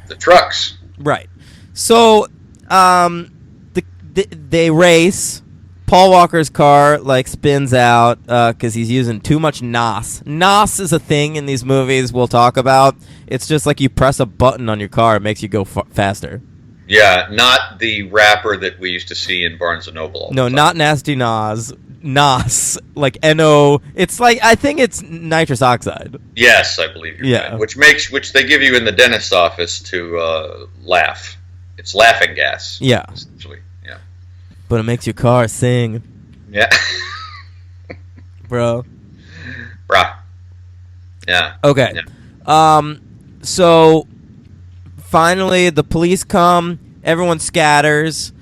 the trucks.
Right. So, they race. Paul Walker's car spins out because he's using too much NOS. NOS is a thing in these movies we'll talk about. It's just like you press a button on your car, it makes you go faster.
Yeah, not the rapper that we used to see in Barnes and Noble.
No, not Nasty Nas. NOS, like N-O. It's I think it's nitrous oxide.
Yes, I believe you're
Yeah.
right. Which they give you in the dentist's office to laugh. It's laughing gas.
Yeah.
Essentially. Yeah.
But it makes your car sing,
Yeah.
bro.
Bruh. Yeah.
Okay.
Yeah.
So finally the police come, everyone scatters.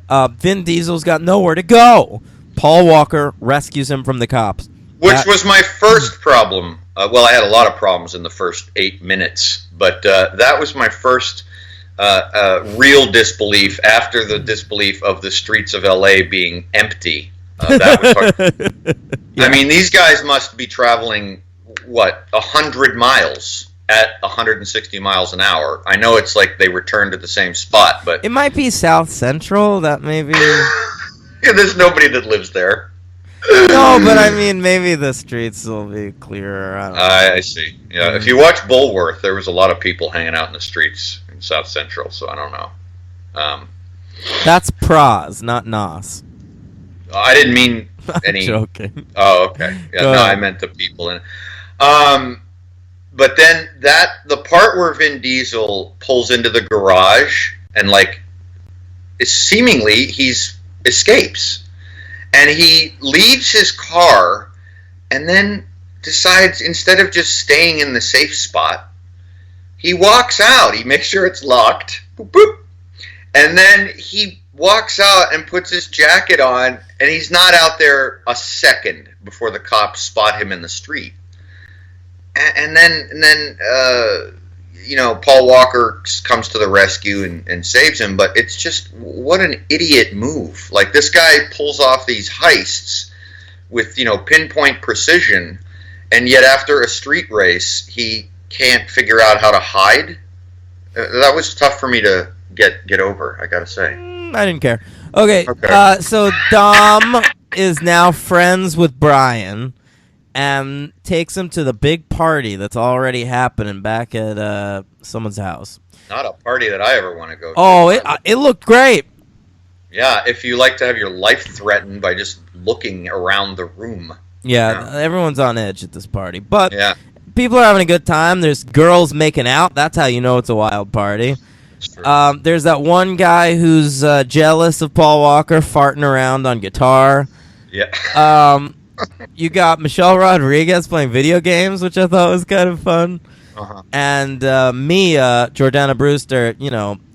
Vin Diesel's got nowhere to go. Paul Walker rescues him from the cops.
Which was my first problem. Well, I had a lot of problems in the first 8 minutes, but that was my first real disbelief after the disbelief of the streets of LA being empty. That was hard.
Yeah.
I mean, these guys must be traveling, 100 miles at 160 miles an hour. I know it's like they return to the same spot, but...
It might be South Central, that maybe...
Yeah, there's nobody that lives there.
No, but I mean, maybe the streets will be clearer. I don't know.
I see. Yeah, if you watch Bulworth, there was a lot of people hanging out in the streets in South Central, so I don't know.
That's Praz, not Nos.
I didn't mean any...
Joking.
Oh, okay. Yeah,
Go
no,
ahead.
I meant the people in. But then the part where Vin Diesel pulls into the garage and seemingly he's escapes, and he leaves his car, and then decides instead of just staying in the safe spot, he walks out. He makes sure it's locked, boop, boop, and then he walks out and puts his jacket on, and he's not out there a second before the cops spot him in the street. And then Paul Walker comes to the rescue and saves him, but it's just, what an idiot move. This guy pulls off these heists with, pinpoint precision, and yet after a street race, he can't figure out how to hide. That was tough for me to get over, I gotta say.
I didn't care. Okay. So Dom is now friends with Brian and takes him to the big party that's already happening back at someone's house.
Not a party that I ever want to go to.
Oh, it looked great.
Yeah, if you like to have your life threatened by just looking around the room.
Yeah, everyone's on edge at this party. But
Yeah,
people are having a good time. There's girls making out. That's how you know it's a wild party.
it's true.
There's that one guy who's jealous of Paul Walker farting around on guitar.
Yeah.
You got Michelle Rodriguez playing video games, which I thought was kind of fun.
Uh-huh.
And Mia, Jordana Brewster,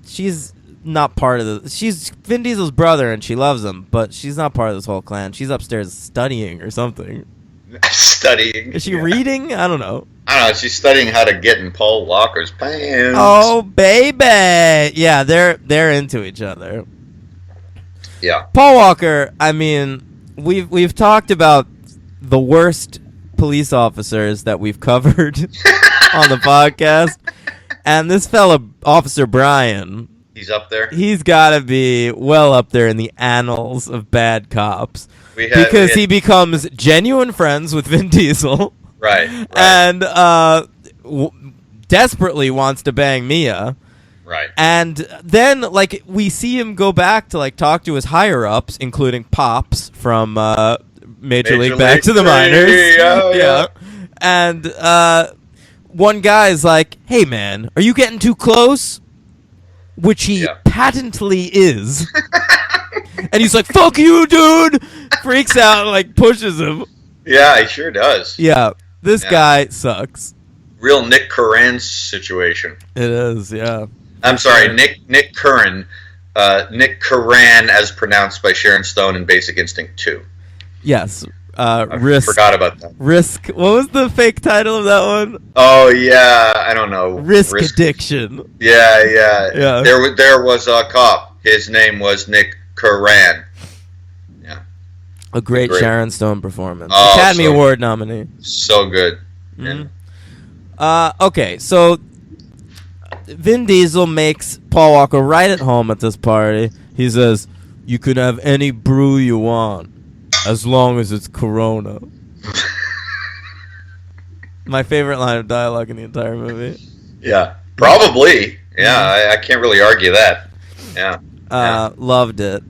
she's not part of the. She's Vin Diesel's brother, and she loves him, but she's not part of this whole clan. She's upstairs studying or something.
Studying.
Is she reading? I don't know.
I don't know. She's studying how to get in Paul Walker's pants.
Oh, baby. Yeah, they're into each other.
Yeah.
Paul Walker, I mean, we've talked about the worst police officers that we've covered on the podcast, and this fella, Officer Brian,
He's up there.
he's got to be well up there in the annals of bad cops because he becomes genuine friends with Vin Diesel,
right.
and desperately wants to bang Mia.
Right.
And then, like, we see him go back to, like, talk to his higher-ups, including Pops from Major League Back to the Minors.
Oh, yeah.
And one guy's like, hey, man, are you getting too close? Which he patently is. And he's like, fuck you, dude! Freaks out and, like, pushes him.
Yeah, he sure does.
Yeah, this guy sucks.
Real Nick Curran situation.
It is, yeah.
I'm sorry, Nick Curran. Nick Curran, as pronounced by Sharon Stone in Basic Instinct 2.
Yes.
I
Risk.
forgot about that.
Risk. What was the fake title of that one?
Oh yeah, I don't know.
Risk Addiction.
Yeah. There was a cop. His name was Nick Curran. Yeah.
A great Sharon Stone performance.
Oh,
Academy Award nominee.
So good.
Mm-hmm. Okay, so Vin Diesel makes Paul Walker right at home at this party. He says, "You can have any brew you want, as long as it's Corona." My favorite line of dialogue in the entire movie.
Yeah, probably. Yeah, I can't really argue that. Yeah.
Loved it.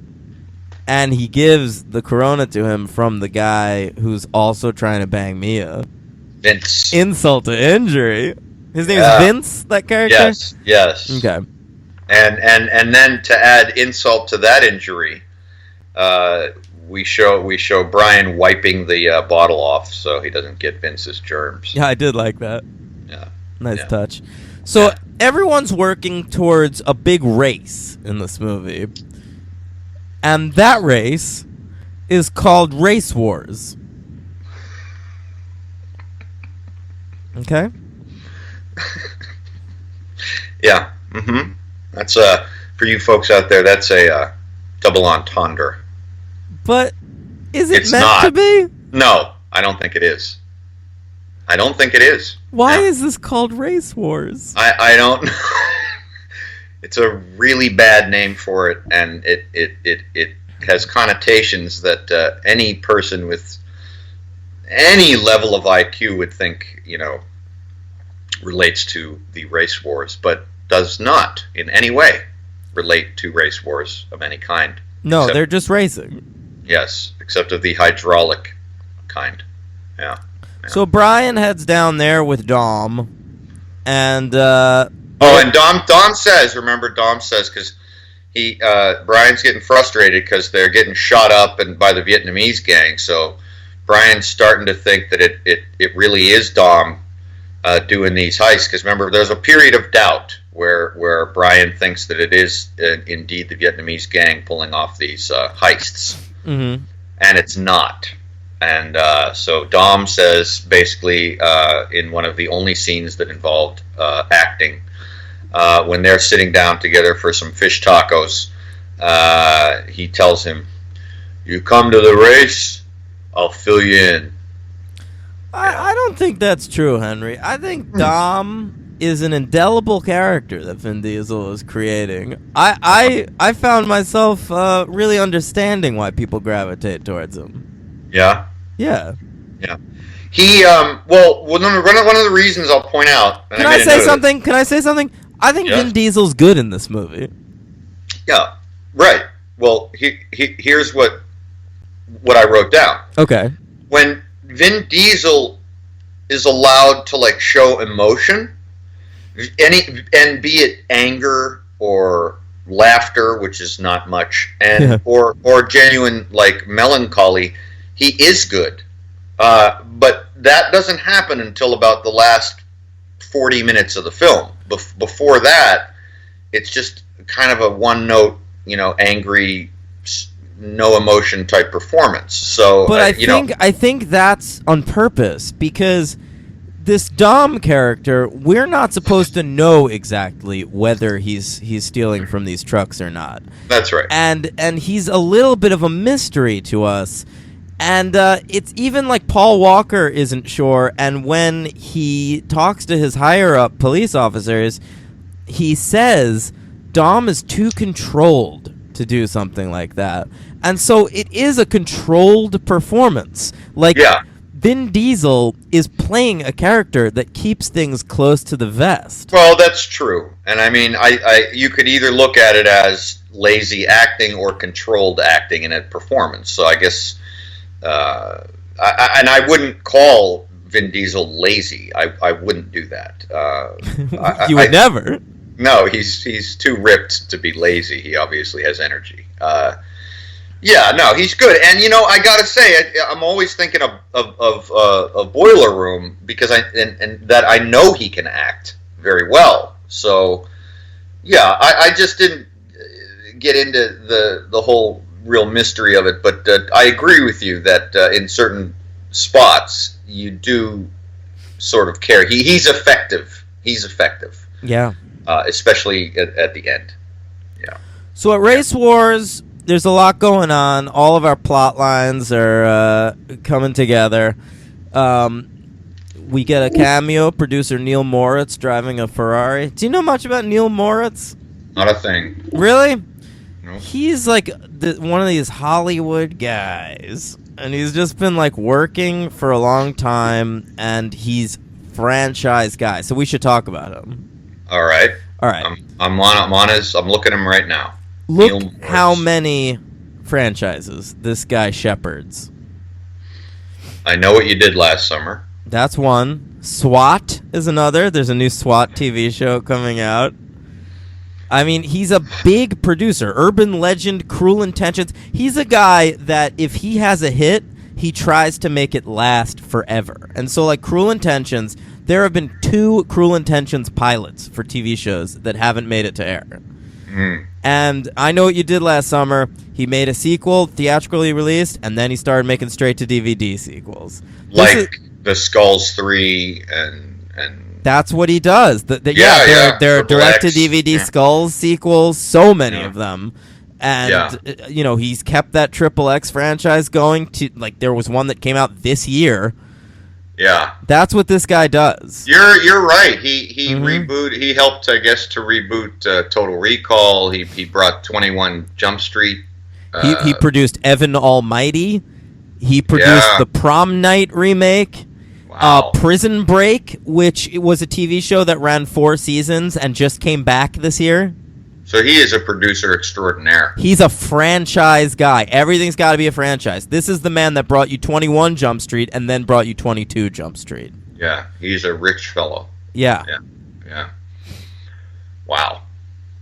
And he gives the Corona to him from the guy who's also trying to bang Mia.
Vince.
Insult to injury. His name is Vince, that character?
Yes.
Okay.
And then to add insult to that injury, we show Brian wiping the bottle off so he doesn't get Vince's germs.
Yeah, I did like that.
Yeah.
Nice touch. So everyone's working towards a big race in this movie. And that race is called Race Wars. Okay?
Yeah. Mm-hmm. That's for you folks out there, that's a double entendre.
But is it
It's
meant
not.
to be?
No, I don't think it is. I don't think it is.
Why
No.
is this called Race Wars?
I don't know. It's a really bad name for it, and it has connotations that any person with any level of IQ would think, relates to the race wars, but does not in any way relate to race wars of any kind.
No, they're just racing.
Yes, except of the hydraulic kind. Yeah.
So Brian heads down there with Dom, and
and Dom says, remember, because Brian's getting frustrated because they're getting shot up by the Vietnamese gang. So Brian's starting to think that it really is Dom doing these heists. Because remember, there's a period of doubt where Brian thinks that it is indeed the Vietnamese gang pulling off these heists, and it's not. And so Dom says, basically, in one of the only scenes that involved acting, when they're sitting down together for some fish tacos, he tells him, "You come to the race, I'll fill you in."
I don't think that's true, Henry. I think Dom is an indelible character that Vin Diesel is creating. I found myself really understanding why people gravitate towards him.
Yeah?
Yeah.
Yeah. He, one of the reasons I'll point out...
Can I say something? I think Vin Diesel's good in this movie.
Yeah, right. Well, here's what I wrote down.
Okay.
When Vin Diesel is allowed to show emotion, and be it anger or laughter, which is not much, and or genuine melancholy, he is good. But that doesn't happen until about the last 40 minutes of the film. Before that, it's just kind of a one-note, angry, no emotion type performance. So,
but I think that's on purpose, because this Dom character, we're not supposed to know exactly whether he's stealing from these trucks or not.
That's right.
And he's a little bit of a mystery to us. And it's even like Paul Walker isn't sure. And when he talks to his higher-up police officers, he says Dom is too controlled to do something like that. And so it is a controlled performance. Like,
yeah.
Vin Diesel is playing a character that keeps things close to the vest.
Well, that's true. And I mean, you could either look at it as lazy acting or controlled acting in a performance. So I guess, and I wouldn't call Vin Diesel lazy. I wouldn't do that.
You would never.
No, he's too ripped to be lazy. He obviously has energy. Yeah, no, he's good, and I gotta say, I'm always thinking of Boiler Room, because and that I know he can act very well. So, yeah, I just didn't get into the whole real mystery of it, but I agree with you that in certain spots you do sort of care. He's effective. He's effective.
Yeah.
Especially at the end. Yeah.
So at Race Wars, there's a lot going on. All of our plot lines are coming together. We get a cameo, producer Neil Moritz driving a Ferrari. Do you know much about Neil Moritz?
Not a thing.
Really?
No.
He's like one of these Hollywood guys, and he's just been like working for a long time, and he's franchise guy. So we should talk about him.
All right. I'm looking at him right now.
Look how many franchises this guy shepherds.
I Know What You Did Last Summer.
That's one. SWAT is another. There's a new SWAT TV show coming out. I mean, he's a big producer. Urban Legend, Cruel Intentions. He's a guy that if he has a hit, he tries to make it last forever. And so, like Cruel Intentions, there have been 2 Cruel Intentions pilots for TV shows that haven't made it to air. And I Know What You Did Last Summer, he made a sequel, theatrically released, and then he started making straight-to-DVD sequels.
Like The Skulls 3 and...
That's what he does. There are direct-to-DVD Skulls sequels, so many of them. And, he's kept that Triple X franchise going. Like, there was one that came out this year.
Yeah,
that's what this guy does.
You're right. He rebooted. He helped, I guess, to reboot Total Recall. He brought 21 Jump Street.
He produced Evan Almighty. He produced the Prom Night remake.
Wow.
Prison Break, which was a TV show that ran 4 seasons and just came back this year.
So he is a producer extraordinaire.
He's a franchise guy. Everything's got to be a franchise. This is the man that brought you 21 Jump Street and then brought you 22 Jump Street.
Yeah, he's a rich fellow.
Yeah.
Wow.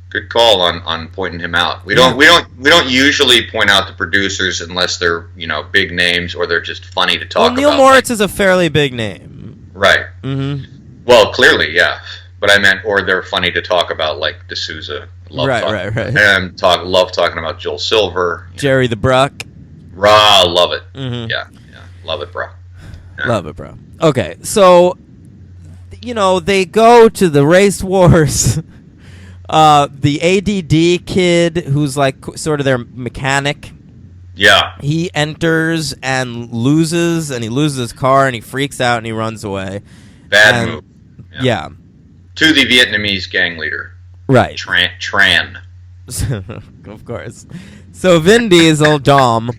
Good call on pointing him out. We don't usually point out the producers unless they're big names or they're just funny to talk about.
Neil Moritz is a fairly big name.
Right.
Mm-hmm.
Well, clearly, yeah. But I meant, or they're funny to talk about, like D'Souza.
Right.
And love talking about Joel Silver.
Jerry the Bruck.
Love it.
Mm-hmm.
Yeah. Love it, bro. Yeah.
Love it, bro. Okay, so, they go to the Race Wars. The ADD kid, who's like sort of their mechanic.
Yeah.
He enters and loses, and he loses his car, and he freaks out, and he runs away.
Bad move.
Yeah.
To the Vietnamese gang leader.
Right.
Tran.
Of course. So Vin Diesel, Dom,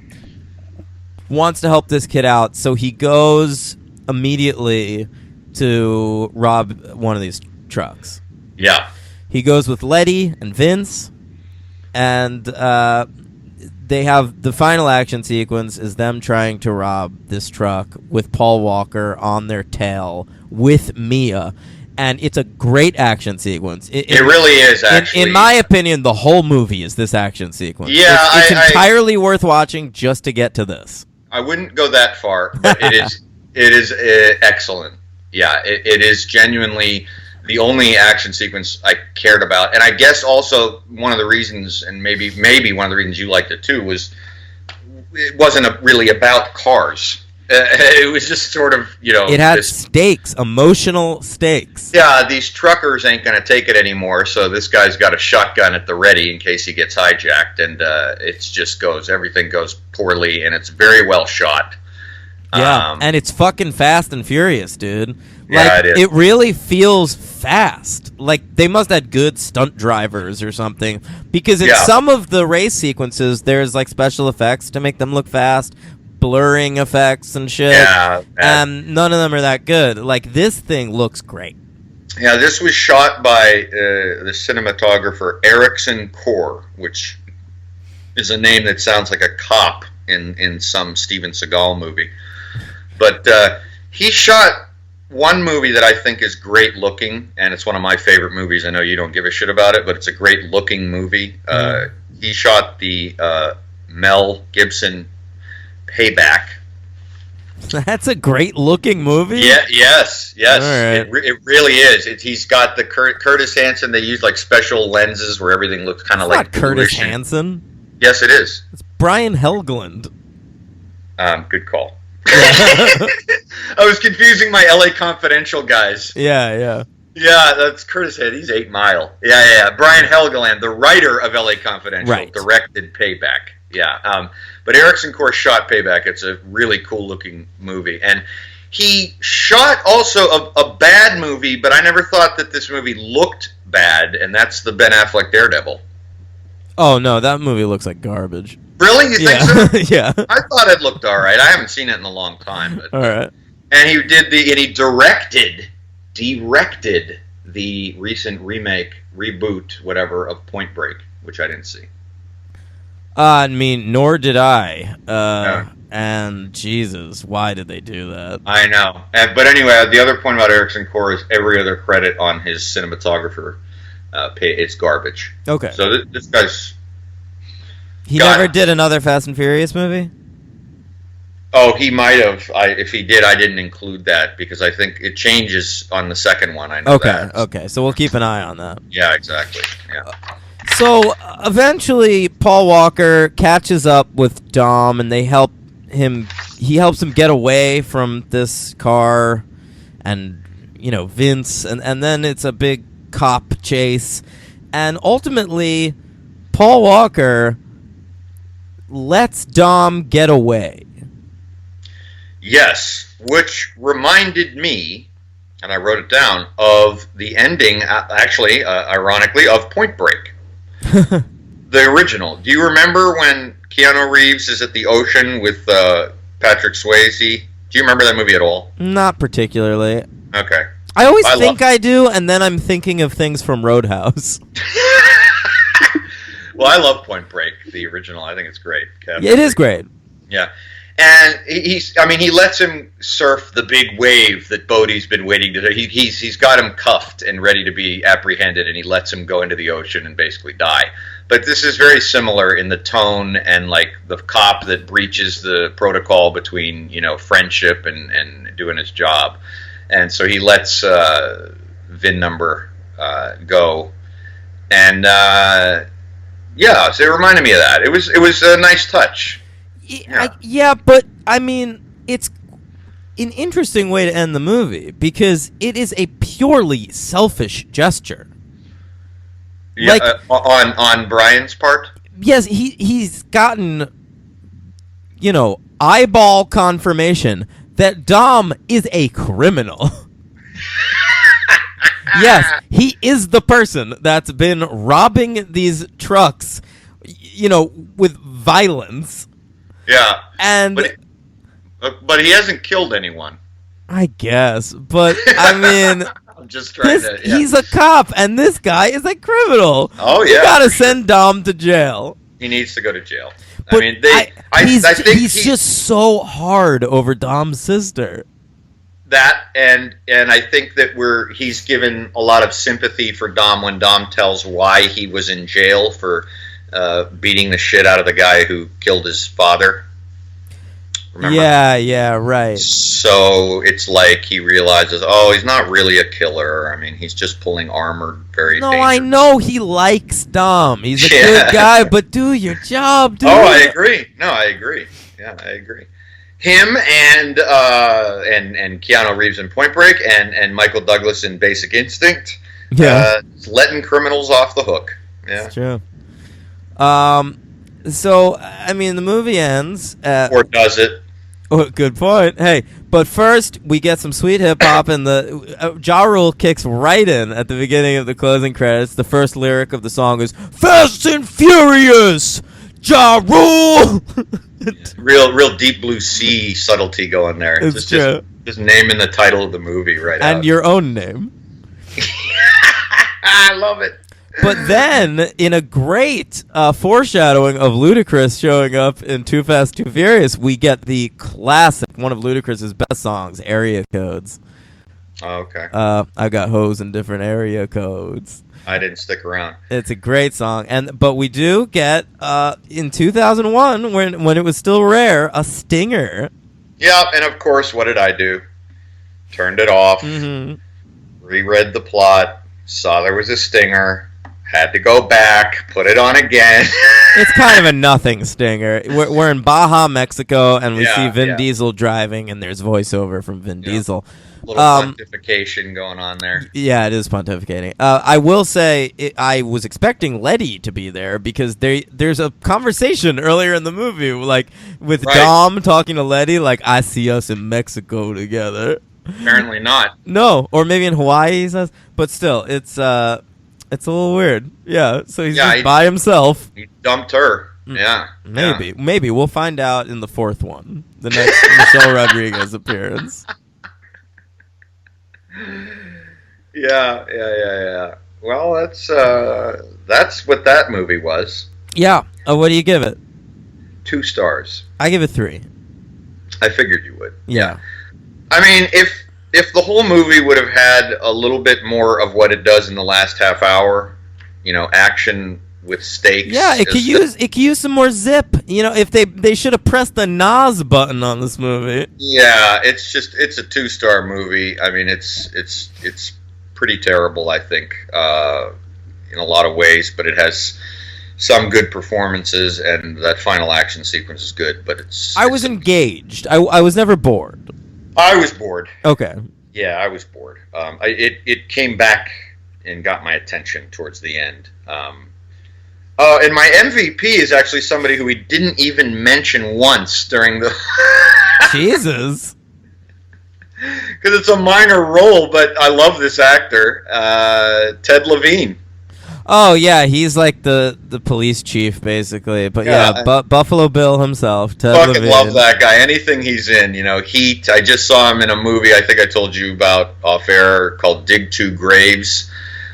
wants to help this kid out, so he goes immediately to rob one of these trucks.
Yeah.
He goes with Letty and Vince, and they have the final action sequence is them trying to rob this truck with Paul Walker on their tail with Mia. And it's a great action sequence.
It really is, actually.
In my opinion, the whole movie is this action sequence.
Yeah,
it's entirely worth watching just to get to this.
I wouldn't go that far, but it is excellent. Yeah, it is genuinely the only action sequence I cared about. And I guess also one of the reasons, and maybe one of the reasons you liked it too, was it wasn't really about cars. It was just sort of,
It had stakes, emotional stakes.
Yeah, these truckers ain't going to take it anymore, so this guy's got a shotgun at the ready in case he gets hijacked, and everything goes poorly, and it's very well shot.
Yeah, and it's fucking Fast and Furious, dude.
Yeah, it is.
It really feels fast. Like, they must have good stunt drivers or something. Because in some of the race sequences, there's, like, special effects to make them look fast, blurring effects and shit.
Yeah.
And none of them are that good. Like, this thing looks great.
Yeah, this was shot by the cinematographer Erickson Core, which is a name that sounds like a cop in some Steven Seagal movie. But he shot one movie that I think is great looking, and it's one of my favorite movies. I know you don't give a shit about it, but it's a great looking movie. He shot the Mel Gibson Payback.
That's a great looking movie.
Yeah, yes.
Right.
It really is. He's got the Curtis Hanson. They use like special lenses where everything looks kind of like
not Curtis Hanson.
Yes, it is.
It's Brian Helgeland.
Good call. I was confusing my LA Confidential guys.
Yeah.
Yeah, that's Curtis Hanson. He's 8 Mile. Yeah. Brian Helgeland, the writer of LA Confidential, directed Payback. Yeah. But Erickson Core shot Payback. It's a really cool looking movie. And he shot also a bad movie, but I never thought that this movie looked bad, and that's the Ben Affleck Daredevil.
Oh, no, that movie looks like garbage.
Really? You think so?
Yeah.
I thought it looked all right. I haven't seen it in a long time. But,
all right.
And he directed the recent reboot, whatever, of Point Break, which I didn't see.
I mean, nor did I.
No.
And Jesus, why did they do that?
I know. But anyway, the other point about Erickson Core is every other credit on his cinematographer, it's garbage.
Okay.
So this guy's...
He never did another Fast and Furious movie?
Oh, he might have. If he did, I didn't include that because I think it changes on the second one. I know that.
Okay. So we'll keep an eye on that.
Yeah, exactly. Yeah.
So eventually, Paul Walker catches up with Dom, and they help him. He helps him get away from this car, and Vince, and then it's a big cop chase, and ultimately, Paul Walker lets Dom get away.
Yes, which reminded me, and I wrote it down, of the ending, actually, ironically, of Point Break. The original. Do you remember when Keanu Reeves is at the ocean with Patrick Swayze? Do you remember that movie at all?
Not particularly.
Okay.
I always think I do, and then I'm thinking of things from Roadhouse.
Well, I love Point Break, the original. I think it's great.
It is great.
Yeah. And he lets him surf the big wave that Bodhi's been waiting to do. He's got him cuffed and ready to be apprehended, and he lets him go into the ocean and basically die. But this is very similar in the tone and like the cop that breaches the protocol between friendship and doing his job, and so he lets VIN number go, and yeah, so it reminded me of that. It was a nice touch.
Yeah, but I mean, it's an interesting way to end the movie because it is a purely selfish gesture.
Yeah, on Brian's part?
Yes, he's gotten, eyeball confirmation that Dom is a criminal. Yes, he is the person that's been robbing these trucks, with violence.
Yeah,
and
but he hasn't killed anyone.
I guess, but I mean,
I'm just trying to. Yeah.
He's a cop, and this guy is a criminal.
Oh yeah,
you gotta send Dom to jail.
He needs to go to jail.
But
I mean, I think
he's just so hard over Dom's sister.
That and I think that he's given a lot of sympathy for Dom when Dom tells why he was in jail for beating the shit out of the guy who killed his father. Remember?
Yeah, right.
So it's like he realizes, oh, he's not really a killer. I mean, he's just pulling armored, very
No,
dangerous.
I know he likes Dom. He's a
Yeah.
good guy, but do your job, dude.
Oh, I agree. No, I agree. Yeah, I agree. Him and Keanu Reeves in Point Break and Michael Douglas in Basic Instinct.
Yeah.
Letting criminals off the hook. Yeah.
It's true. So, I mean, the movie ends at...
Or does it?
Oh, good point. Hey, but first, we get some sweet hip-hop, and the Ja Rule kicks right in at the beginning of the closing credits. The first lyric of the song is, Fast and Furious! Ja Rule!
Real Deep Blue Sea subtlety going there.
It's true.
Just naming the title of the movie right out.
And your own name.
I love it.
But then, in a great foreshadowing of Ludacris showing up in Too Fast, Too Furious, we get the classic, one of Ludacris's best songs, Area Codes.
Oh, okay.
I got hoes in different area codes.
I didn't stick around.
It's a great song, but we do get in 2001 when it was still rare, a stinger.
Yeah, and of course, what did I do? Turned it off.
Mm-hmm.
Reread the plot. Saw there was a stinger. Had to go back. Put it on again.
It's kind of a nothing stinger. We're in Baja, Mexico, and we
Yeah,
see Vin
yeah.
Diesel driving, and there's voiceover from Vin
Yeah.
Diesel.
Little pontification going on there.
Yeah, it is pontificating. I will say I was expecting Letty to be there because there's a conversation earlier in the movie, like with
Right.
Dom talking to Letty, like I see us in Mexico together.
Apparently not.
No, or maybe in Hawaii he says, but still, it's a little weird. Yeah, so he's just by himself.
He dumped her. Yeah.
Maybe we'll find out in the fourth one, the next Michelle Rodriguez appearance.
Yeah. Well, that's what that movie was.
Yeah. What do you give it?
2 stars.
I give it 3.
I figured you would.
Yeah.
I mean, if the whole movie would have had a little bit more of what it does in the last half hour, action with stakes.
Yeah, it could use some more zip. If they should have pressed the Nas button on this movie.
Yeah, it's a 2-star movie. I mean, it's pretty terrible, I think, in a lot of ways, but it has some good performances, and that final action sequence is good. But
I was engaged. I was never bored.
I was bored.
Okay.
Yeah, I was bored. It came back and got my attention towards the end. And my MVP is actually somebody who we didn't even mention once during the...
Jesus.
Because it's a minor role, but I love this actor, Ted Levine.
Oh, yeah, he's like the police chief, basically. But Buffalo Bill himself, Ted
Fucking
Levine.
love that guy. Anything he's in, Heat. I just saw him in a movie I think I told you about off air called Dig 2 Graves,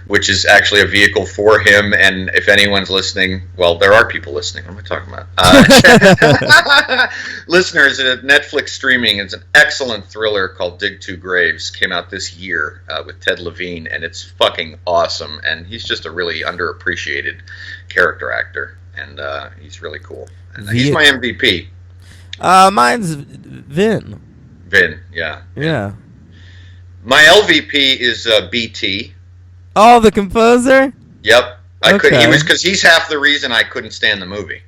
which is actually a vehicle for him. And if anyone's listening, well, there are people listening. What am I talking about? Listeners, Netflix streaming. It's an excellent thriller called Dig 2 Graves. Came out this year with Ted Levine, and it's fucking awesome. And he's just a really underappreciated character actor, and he's really cool. And he's my MVP.
Mine's Vin.
Vin, yeah.
Yeah.
My LVP is BT.
Oh, the composer?
Yep. I
Okay.
could. Because he's half the reason I couldn't stand the movie.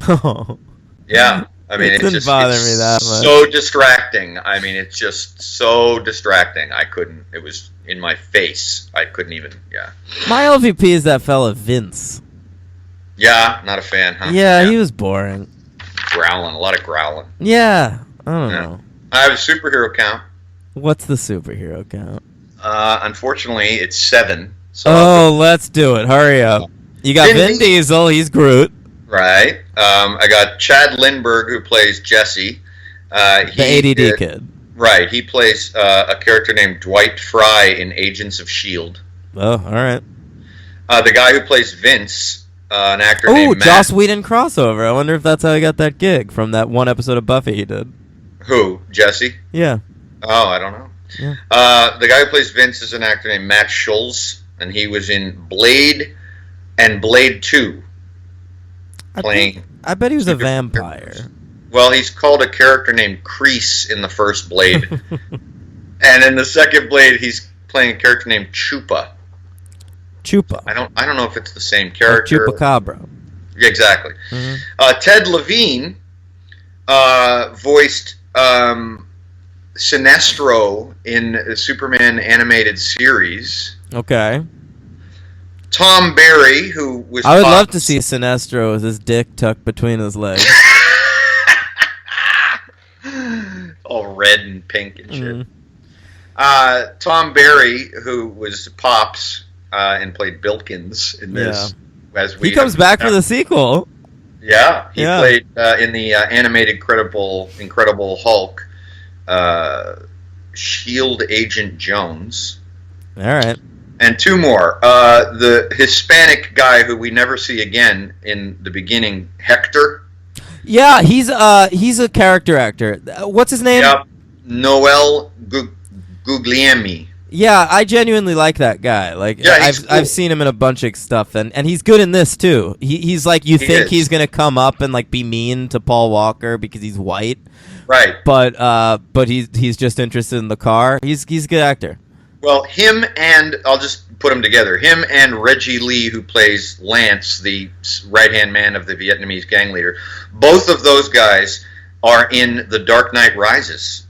Oh.
Yeah. I mean,
It didn't bother me that much.
So distracting. I mean, it's just so distracting. I couldn't. It was in my face. I couldn't even. Yeah.
My LVP is that fella Vince.
Yeah. Not a fan, huh?
Yeah, he was boring.
Growling. A lot of growling.
Yeah. I don't know.
I have a superhero count.
What's the superhero count?
Unfortunately, it's 7. So
Oh, let's do it. Hurry up. You got Vin Diesel. He's Groot.
Right. I got Chad Lindbergh, who plays Jesse.
The ADD kid.
Right. He plays a character named Dwight Fry in Agents of S.H.I.E.L.D.
Oh, all right.
The guy who plays Vince, an actor
Oh,
named Matt.
Joss Whedon crossover. I wonder if that's how he got that gig from that one episode of Buffy he did.
Who? Jesse?
Yeah.
Oh, I don't know.
Yeah.
The guy who plays Vince is an actor named Matt Schulze, and he was in Blade and Blade 2.
I bet he was a vampire.
Well, he's called a character named Kreese in the first Blade, and in the second Blade, he's playing a character named Chupa.
Chupa.
I don't know if it's the same
Like
character.
Chupacabra.
Exactly.
Mm-hmm.
Ted Levine voiced Sinestro in the Superman animated series.
Okay.
Tom Barry, who was
I would love
Fox.
to see Sinestro with his dick tucked between his legs.
All red and pink and shit.
Mm.
Tom Barry, who was Pops and played Bilkins in this. As we
He comes back for the sequel.
Yeah, he
Yeah.
played in the animated Incredible Hulk, Shield Agent Jones,
All right.
and two more. The Hispanic guy who we never see again in the beginning, Hector.
Yeah, he's a character actor. What's his name?
Yep, Noel Guglielmi.
Yeah, I genuinely like that guy. Like,
Yeah, he's cool.
I've seen him in a bunch of stuff, and he's good in this too. He's like, you think
is.
he's gonna come up and like be mean to Paul Walker because he's white,
Right.
but he's just interested in the car. He's a good actor.
Well, him and I'll just put them together. Him and Reggie Lee, who plays Lance, the right-hand man of the Vietnamese gang leader. Both of those guys are in The Dark Knight Rises.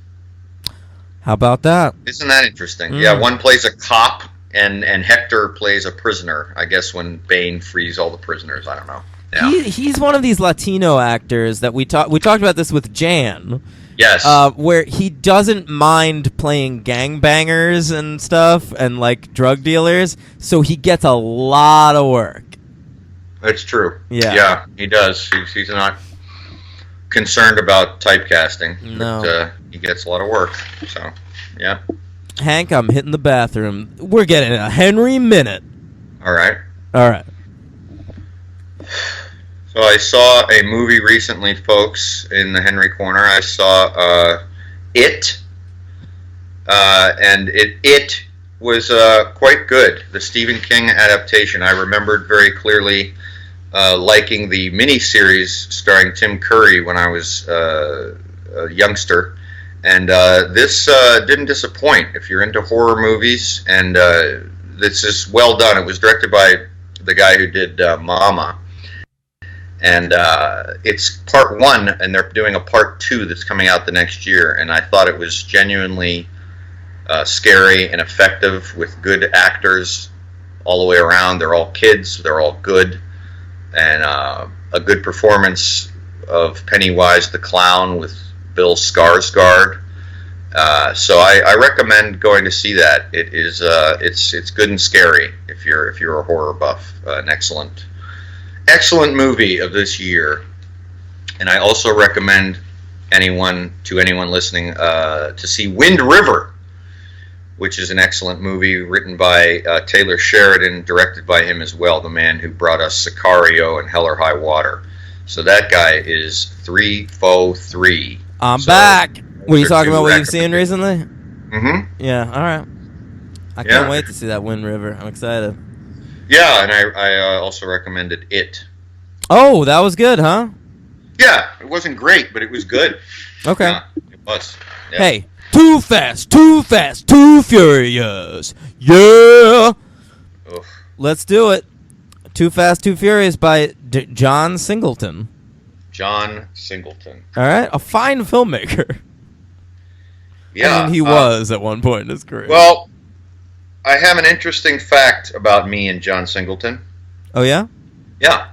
How about that?
Isn't that interesting?
Mm.
Yeah, one plays a cop, and Hector plays a prisoner. I guess when Bane frees all the prisoners. I don't know. Yeah.
He's one of these Latino actors that we talked about this with Jan.
Yes.
Where he doesn't mind playing gangbangers and stuff and like drug dealers, so he gets a lot of work.
That's true.
Yeah.
Yeah, he does. He's not concerned about typecasting.
No.
But, he gets a lot of work. So, yeah.
Hank, I'm hitting the bathroom. We're getting a Henry minute.
All right.
All right.
So I saw a movie recently, folks, in the Henry Corner. I saw It, and it was quite good. The Stephen King adaptation. I remembered very clearly liking the miniseries starring Tim Curry when I was a youngster, and this didn't disappoint. If you're into horror movies, and this is well done. It was directed by the guy who did Mama. And it's part one, and they're doing a part two that's coming out the next year. And I thought it was genuinely scary and effective with good actors all the way around. They're all kids. They're all good. And a good performance of Pennywise the Clown with Bill Skarsgård. So I recommend going to see that. It is it's good and scary if you're a horror buff. An excellent movie of this year. And I also recommend anyone listening to see Wind River, which is an excellent movie written by Taylor Sheridan, directed by him as well, the man who brought us Sicario and Hell or High Water. So that guy is 343.
I'm
So,
back. What are you
those
talking
two
about? What you've seen recently?
Mm-hmm.
Yeah. All right. I
Yeah.
can't wait to see that Wind River. I'm excited.
Yeah, and I also recommended It.
Oh, that was good, huh?
Yeah, it wasn't great, but it was good.
Okay.
Yeah, it was. Yeah.
Hey, Too Fast, Too Furious. Yeah.
Oof.
Let's do it. Too Fast, Too Furious by John Singleton.
John Singleton.
All right, a fine filmmaker.
Yeah.
I mean, he was at one point in his career.
Well, I have an interesting fact about me and John Singleton.
Oh yeah?
Yeah.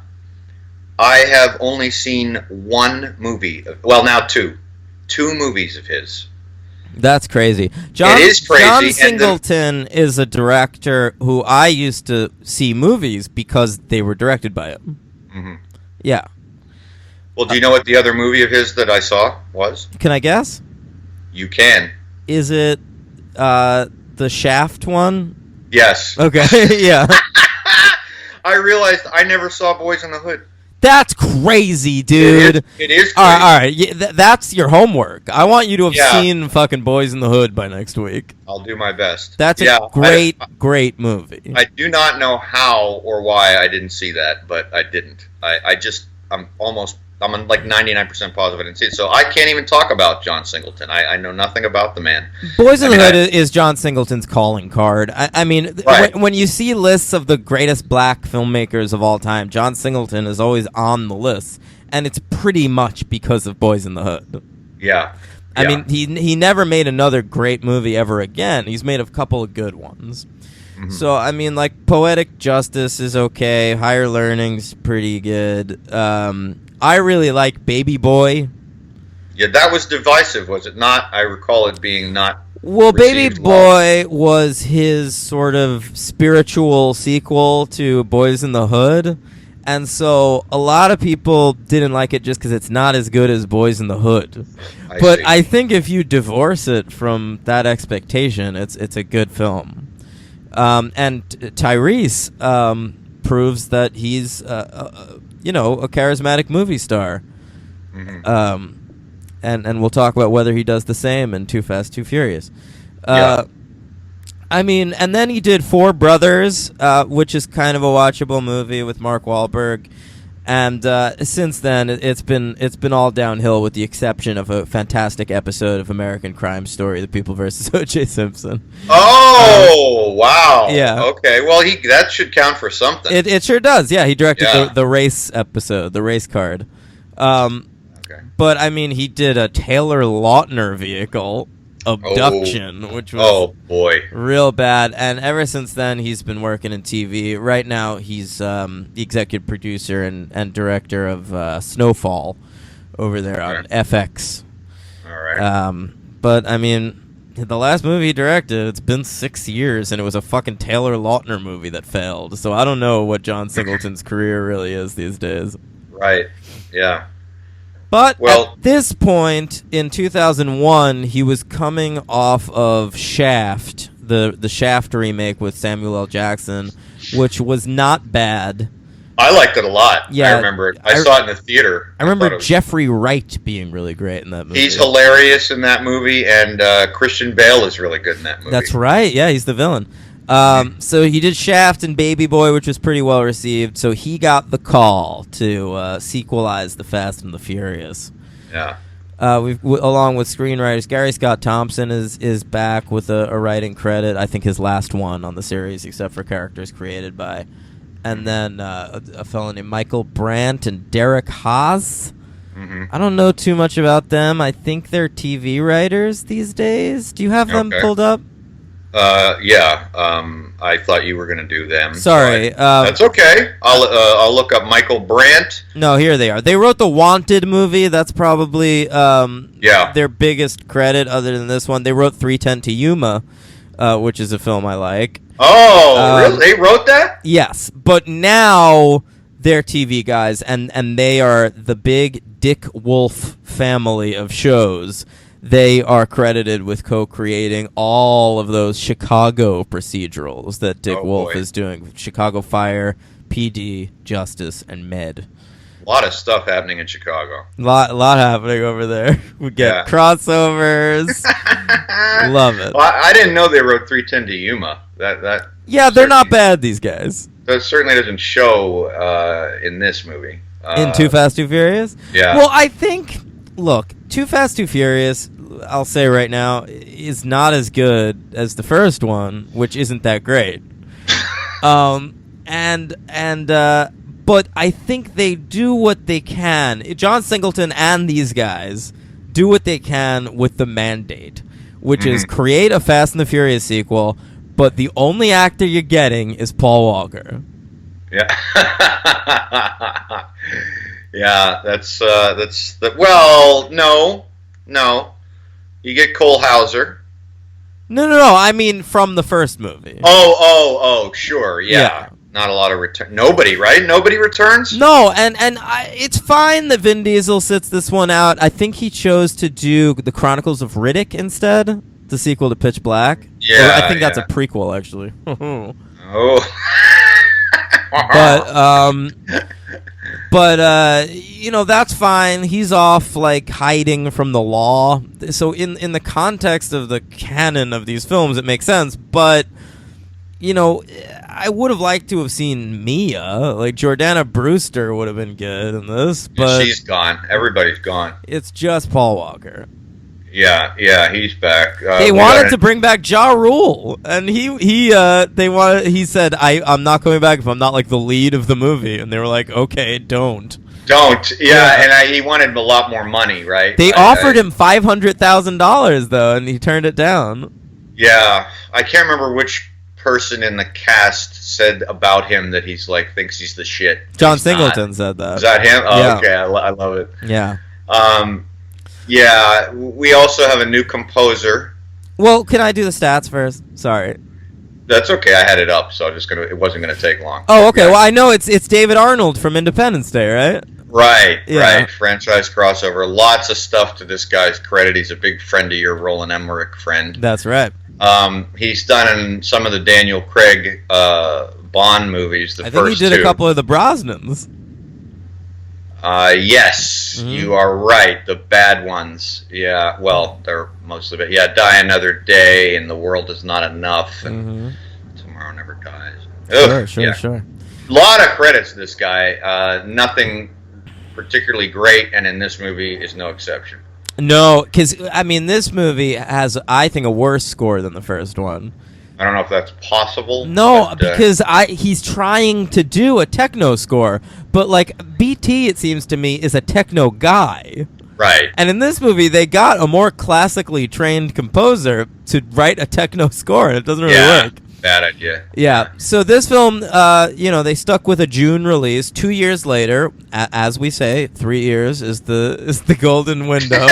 I have only seen one movie. Well, now two. Two movies of his.
That's crazy. John,
It is crazy,
John
and
Singleton is a director who I used to see movies because they were directed by him.
Mm-hmm.
Yeah.
Well, do you know what the other movie of his that I saw was?
Can I guess?
You can.
Is it the Shaft one?
Yes.
Okay, yeah.
I realized I never saw Boys in the Hood.
That's crazy, dude.
It is crazy.
All right. Yeah, that's your homework. I want you to have
Yeah.
seen fucking Boys in the Hood by next week.
I'll do my best.
That's
Yeah,
a great movie.
I do not know how or why I didn't see that, but I didn't. I'm almost I'm like 99% positive I didn't see it. So I can't even talk about John Singleton. I know nothing about the man.
Boys in the Hood is John Singleton's calling card. I mean,
Right.
when you see lists of the greatest black filmmakers of all time, John Singleton is always on the list, and it's pretty much because of Boys in the Hood.
Yeah.
I
Yeah.
mean, he never made another great movie ever again. He's made a couple of good ones.
Mhm.
So, I mean, like, Poetic Justice is okay. Higher Learning's pretty good. I really like Baby Boy.
Yeah, that was divisive, was it not? I recall it being not.
Well, Baby
Received well.
Boy was his sort of spiritual sequel to Boys in the Hood. And so a lot of people didn't like it just because it's not as good as Boys in the Hood. But
see.
I think if you divorce it from that expectation, it's a good film. And Tyrese proves that he's, a charismatic movie star.
Mhm.
And we'll talk about whether he does the same in Too Fast, Too Furious.
Yeah.
I mean, and then he did Four Brothers, which is kind of a watchable movie with Mark Wahlberg. And since then, it's been all downhill, with the exception of a fantastic episode of American Crime Story: The People vs. O.J. Simpson.
Oh, wow.
yeah.
Okay. Well, that should count for something.
It sure does. Yeah, he directed
Yeah.
the race episode, the race card.
Okay.
But I mean, he did a Taylor Lautner vehicle, Abduction, which was
Oh boy.
real bad. And ever since then, he's been working in TV. Right now, he's the executive producer and director of Snowfall over there on
Okay.
FX.
All right.
But I mean, the last movie he directed, it's been 6 years, and it was a fucking Taylor Lautner movie that failed. So I don't know what John Singleton's career really is these days.
Right. Yeah.
But
Well-
at this point in 2001, he was coming off of Shaft, the Shaft remake with Samuel L. Jackson, which was not bad.
I liked it a lot.
Yeah,
I remember it. I saw it in the theater.
I remember
thought it was-
Jeffrey Wright being really great in that movie.
He's hilarious in that movie, and Christian Bale is really good in that movie.
That's right. Yeah, he's the villain. So he did Shaft and Baby Boy, which was pretty well received. So he got the call to sequelize The Fast and the Furious.
Yeah.
Along with screenwriters, Gary Scott Thompson is back with a writing credit. I think his last one on the series, except for characters created by. And then a fellow named Michael Brandt and Derek Haas.
Hmm.
I don't know too much about them. I think they're TV writers these days. Do you have them
Okay.
pulled up?
Yeah. I thought you were going to do them.
Sorry.
That's okay. I'll look up Michael Brandt.
No, here they are. They wrote the Wanted movie. That's probably
Yeah.
their biggest credit other than this one. They wrote 3:10 to Yuma, which is a film I like.
Oh, really? They wrote that?
Yes, but now they're TV guys, and they are the big Dick Wolf family of shows. They are credited with co-creating all of those Chicago procedurals that Dick
Oh,
Wolf
boy.
is doing. Chicago Fire, PD, Justice, and Med.
A lot of stuff happening in Chicago.
Lot happening over there. We get
Yeah.
crossovers. Love it.
Well, I didn't know they wrote 310 to Yuma. That
Yeah, they're not
certainly-
bad, these guys.
That certainly doesn't show in this movie.
In Too Fast, Too Furious?
Yeah.
Well, I think, look, Too Fast, Too Furious, I'll say right now, is not as good as the first one, which isn't that great. But I think they do what they can. John Singleton and these guys do what they can with the mandate, which is create a Fast and the Furious sequel, but the only actor you're getting is Paul Walker.
Yeah. Yeah, that's the well, no. You get Cole Hauser.
No, I mean from the first movie.
Oh, sure, yeah.
Yeah.
Not a lot of return. Nobody, right? Nobody returns?
No, and it's fine that Vin Diesel sits this one out. I think he chose to do the Chronicles of Riddick instead, the sequel to Pitch Black.
Yeah,
Or I think that's a
yeah.
prequel, actually.
Oh.
But that's fine. He's off like hiding from the law. So in the context of the canon of these films, it makes sense. But I would have liked to have seen Mia. Like Jordana Brewster would have been good in this, but
she's gone. Everybody's gone.
it's just Paul Walker.
Yeah, he's back.
They wanted to bring back Ja Rule, and he said, I'm not coming back if I'm not like the lead of the movie, and they were like, okay, don't.
And he wanted a lot more money, right?
They offered him $500,000 though, and he turned it down.
Yeah, I can't remember which person in the cast said about him that he's like thinks he's the shit.
John Singleton said that.
Is that him? Oh,
Yeah.
okay, I love it.
Yeah.
Yeah, we also have a new composer.
Well, can I do the stats first? Sorry.
That's okay. I had it up, so it wasn't gonna take long.
Oh, okay.
Yeah.
Well, I know it's David Arnold from Independence Day, right?
Right,
Yeah.
right. Franchise crossover. Lots of stuff to this guy's credit. He's a big friend of your Roland Emmerich friend.
That's right.
He's done in some of the Daniel Craig Bond movies.
I think he did a couple of the Brosnans.
Yes, you are right. The bad ones. Yeah, well, they're mostly bad. Yeah, Die Another Day and The World Is Not Enough and Tomorrow Never Dies. Ugh,
Sure.
A lot of credits to this guy. Nothing particularly great, and in this movie is no exception.
No, because, I mean, this movie has, I think, a worse score than the first one.
I don't know if that's possible.
No,
but,
because he's trying to do a techno score, but, like, BT, it seems to me, is a techno guy.
Right.
And in this movie, they got a more classically trained composer to write a techno score, and it doesn't really work.
Bad idea.
Yeah. So this film, they stuck with a June release. 2 years later, as we say, 3 years is the golden window.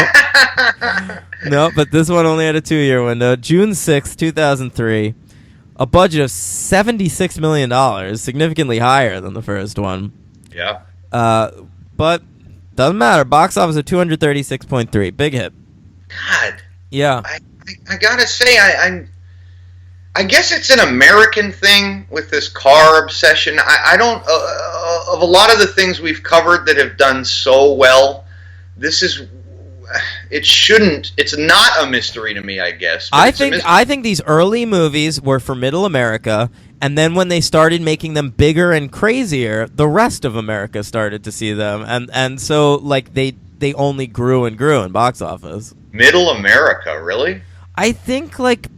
No, but this one only had a 2-year window. June 6th, 2003. A budget of $76 million, significantly higher than the first one.
Yeah.
But doesn't matter. Box office of 236.3. Big hit.
God.
Yeah.
I gotta say, I guess it's an American thing with this car obsession. I don't of a lot of the things we've covered that have done so well. It's not a mystery to me, I guess.
I think these early movies were for middle America, and then when they started making them bigger and crazier, the rest of America started to see them, and so like they only grew and grew in box office.
Middle America, really?
I think like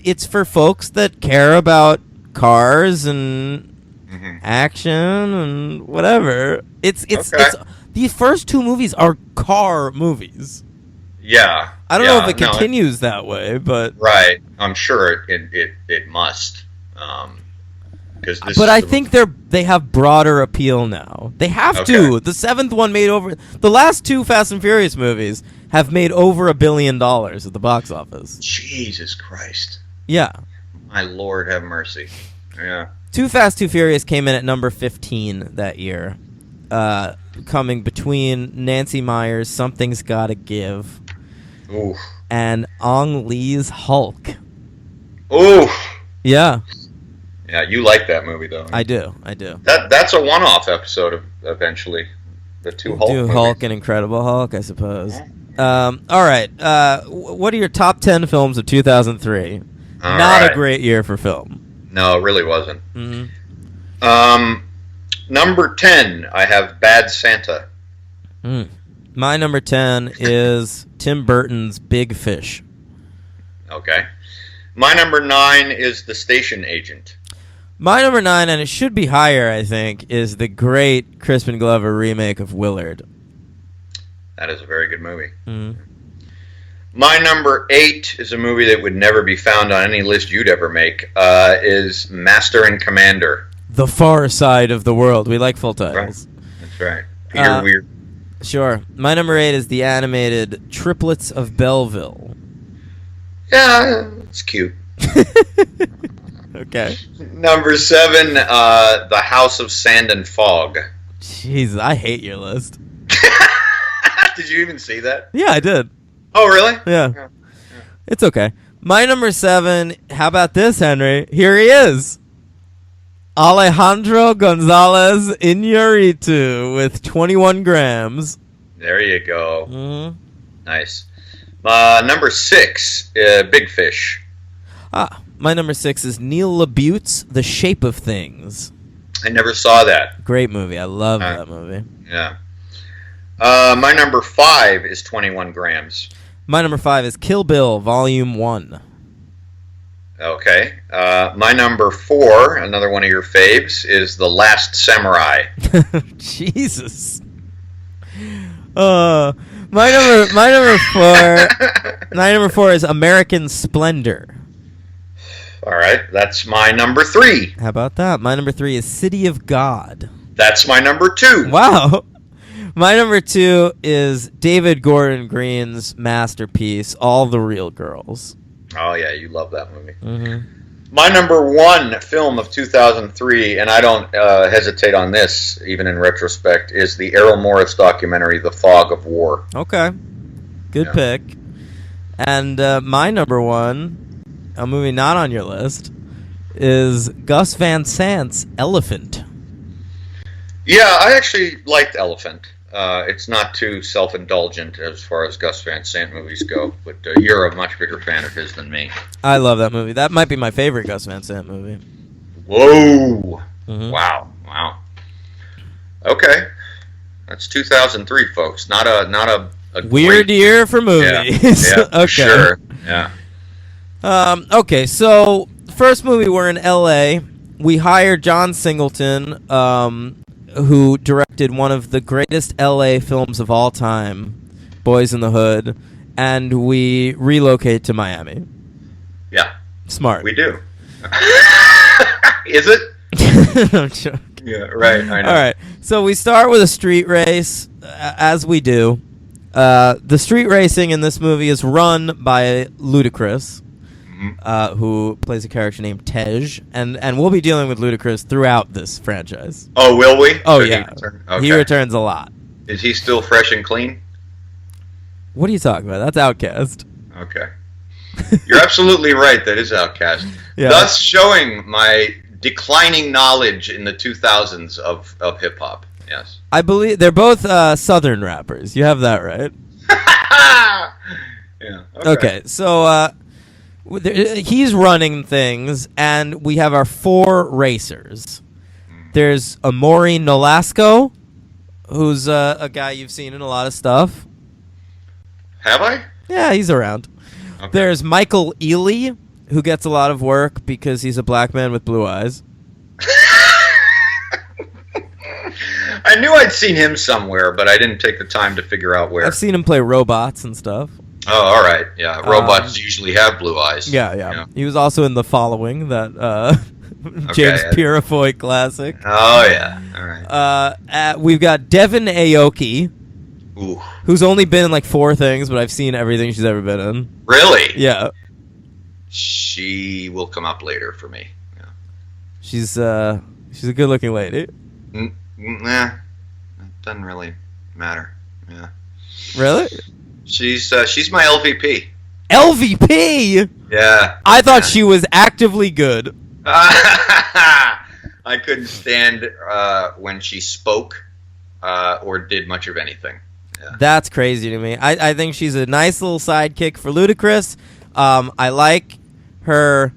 it's for folks that care about cars and action and whatever. It's these first two movies are car movies.
Yeah.
I don't know if it continues that way, but
right. I'm sure it must.
But I think they have broader appeal now. They have to. The seventh one made over. The last two Fast and Furious movies have made over $1 billion at the box office.
Jesus Christ.
Yeah.
My Lord, have mercy. Yeah.
Too Fast, Too Furious came in at number 15 that year, coming between Nancy Meyers' Something's Gotta Give
Oof.
and Ang Lee's Hulk.
Oof.
Yeah.
Yeah, you like that movie, though.
I do.
That's a one-off episode eventually. The two Hulk movies.
Hulk and Incredible Hulk, I suppose. All right. What are your top 10 films of 2003? Not a great year for film.
No, it really wasn't. Number 10, I have Bad Santa.
My number 10 is Tim Burton's Big Fish.
Okay. My number 9 is The Station Agent.
My number 9, and it should be higher, I think, is the great Crispin Glover remake of Willard.
That is a very good movie. My number 8 is a movie that would never be found on any list you'd ever make, is Master and Commander.
The Far Side of the World. We like full titles.
Right. That's right. Peter Weir.
Sure. My number 8 is the animated Triplets of Belleville.
Yeah, it's cute.
Okay.
Number 7, The House of Sand and Fog.
Jeez, I hate your list.
Did you even see that?
Yeah, I did.
Oh, really?
Yeah. It's okay. My number 7, how about this, Henry? Here he is. Alejandro Gonzalez Iñárritu with 21 grams.
There you go. Nice. Number 6, Big Fish.
My number 6 is Neil LaBute's The Shape of Things.
I never saw that.
Great movie. I love that movie.
Yeah. My number 5 is 21 Grams.
My number 5 is Kill Bill Volume 1.
Okay. My number 4, another one of your faves, is The Last Samurai.
Jesus. My number 4 is American Splendor.
All right, that's my number 3.
How about that? My number 3 is City of God.
That's my number 2.
Wow. My number 2 is David Gordon Green's masterpiece, All the Real Girls.
Oh yeah, you love that movie.
Mm-hmm.
My number 1 film of 2003, and I don't hesitate on this, even in retrospect, is the Errol Morris documentary, The Fog of War.
Okay. Good pick. And my number 1, a movie not on your list, is Gus Van Sant's Elephant.
Yeah, I actually liked Elephant. It's not too self-indulgent as far as Gus Van Sant movies go, but you're a much bigger fan of his than me.
I love that movie. That might be my favorite Gus Van Sant movie.
Whoa!
Mm-hmm.
Wow! Okay, that's 2003, folks. Not a
weird
great
year for movies.
Yeah,
Okay.
Sure. Yeah.
Okay, so first movie, we're in L.A. We hired John Singleton, who directed one of the greatest L.A. films of all time, Boys in the Hood, and we relocate to Miami.
Yeah.
Smart.
We do. Is it?
I'm joking.
Yeah, right. I know.
All right, so we start with a street race, as we do. The street racing in this movie is run by Ludacris, who plays a character named Tej, and we'll be dealing with Ludacris throughout this franchise.
Oh, will we?
Oh,
So
yeah.
Okay.
He returns a lot.
Is he still fresh and clean?
What are you talking about? That's Outkast.
Okay. You're absolutely right. That is Outkast.
Yeah.
Thus showing my declining knowledge in the 2000s of hip-hop. Yes.
I believe they're both Southern rappers. You have that right.
Yeah.
Okay, so he's running things, and we have our 4 racers. There's Amaury Nolasco, who's a guy you've seen in a lot of stuff.
Have I?
Yeah, he's around.
Okay.
There's Michael Ealy, who gets a lot of work because he's a black man with blue eyes.
I knew I'd seen him somewhere, but I didn't take the time to figure out where.
I've seen him play robots and stuff.
Oh, all right. Yeah, robots usually have blue eyes.
Yeah. He was also in The Following, that James Purefoy classic.
Oh, yeah. All right.
We've got Devin Aoki,
Ooh.
who's only been in like 4 things, but I've seen everything she's ever been in.
Really?
Yeah.
She will come up later for me. Yeah.
She's a good-looking lady.
Nah, it doesn't really matter. Yeah.
Really?
She's my LVP.
LVP?
Yeah.
I thought she was actively good.
I couldn't stand when she spoke or did much of anything. Yeah.
That's crazy to me. I think she's a nice little sidekick for Ludacris. I like her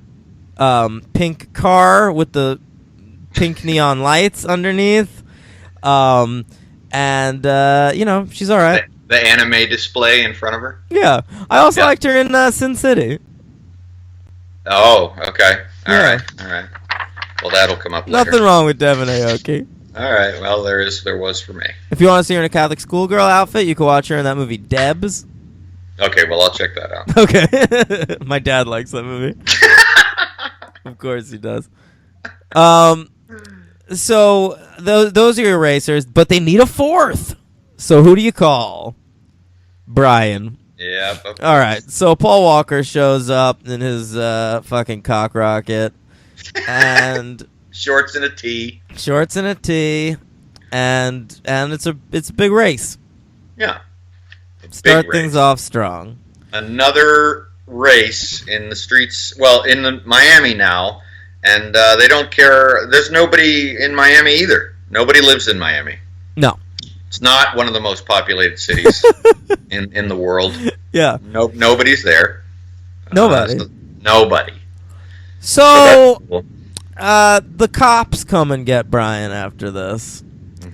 pink car with the pink neon lights underneath. And she's all right.
The anime display in front of her?
Yeah. I also liked her in Sin City.
Oh, okay. All
Yeah.
right. Well, that'll come up later.
Nothing wrong with Devin Aoki.
All right. Well, there was for me.
If you want to see her in a Catholic schoolgirl outfit, you can watch her in that movie Debs.
Okay, well, I'll check that out.
Okay. My dad likes that movie. Of course he does. So those are your racers, but they need a 4th. So who do you call? Brian.
Yeah.
All right. So Paul Walker shows up in his fucking cock rocket and
Shorts and a tee.
shorts and a tee, and it's a big race.
Yeah.
Start
Big
things
race.
off strong.
Another race in the streets. Well, in the Miami now, and they don't care. There's nobody in Miami either. Nobody lives in Miami.
No.
It's not one of the most populated cities in the world.
Yeah.
Nobody's there.
Nobody.
Nobody.
So,
Cool.
the cops come and get Brian after this.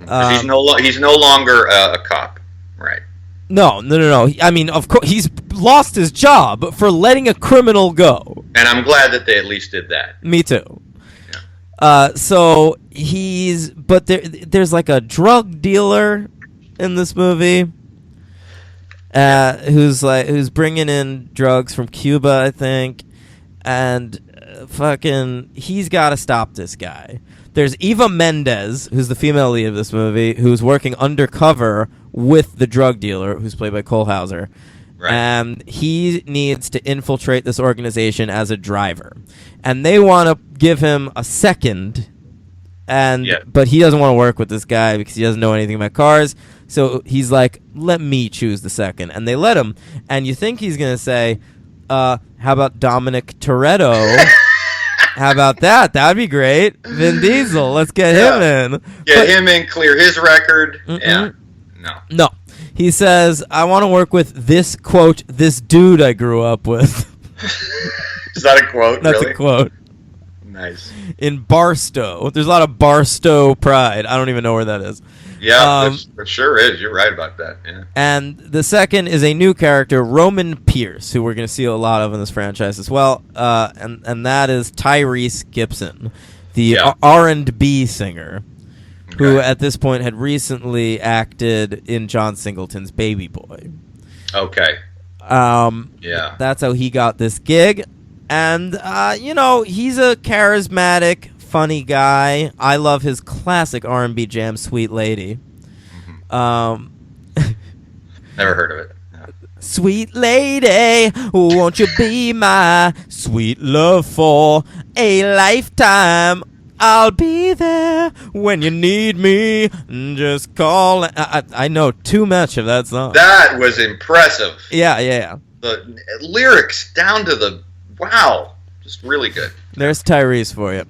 'Cause he's no longer a cop, right?
No. I mean, of course, he's lost his job for letting a criminal go.
And I'm glad that they at least did that.
Me too. So there's like a drug dealer in this movie, who's bringing in drugs from Cuba, I think, and he's got to stop this guy. There's Eva Mendes, who's the female lead of this movie, who's working undercover with the drug dealer, who's played by Cole Hauser.
Right.
And he needs to infiltrate this organization as a driver. And they want to give him a second, but he doesn't want to work with this guy because he doesn't know anything about cars. So he's like, let me choose the second. And they let him. And you think he's going to say, how about Dominic Toretto? How about that? That'd be great. Vin Diesel, let's get him in.
Get him in, clear his record. Yeah.
No. He says, I want to work with this, quote, this dude I grew up with.
Is that a quote?
That's
really?
a quote.
Nice.
In Barstow. There's a lot of Barstow pride. I don't even know where that is.
Yeah, it sure is. You're right about that. Yeah.
And the second is a new character, Roman Pierce, who we're going to see a lot of in this franchise as well. And that is Tyrese Gibson, the R&B singer, who at this point had recently acted in John Singleton's Baby Boy.
Okay.
Yeah. That's how he got this gig. And, he's a charismatic, funny guy. I love his classic R&B jam, Sweet Lady.
Never heard of it. No.
Sweet lady, won't you be my sweet love for a lifetime? I'll be there when you need me. Just call. I know too much of that song.
That was impressive.
Yeah.
The lyrics down to the wow, just really good.
There's Tyrese for you.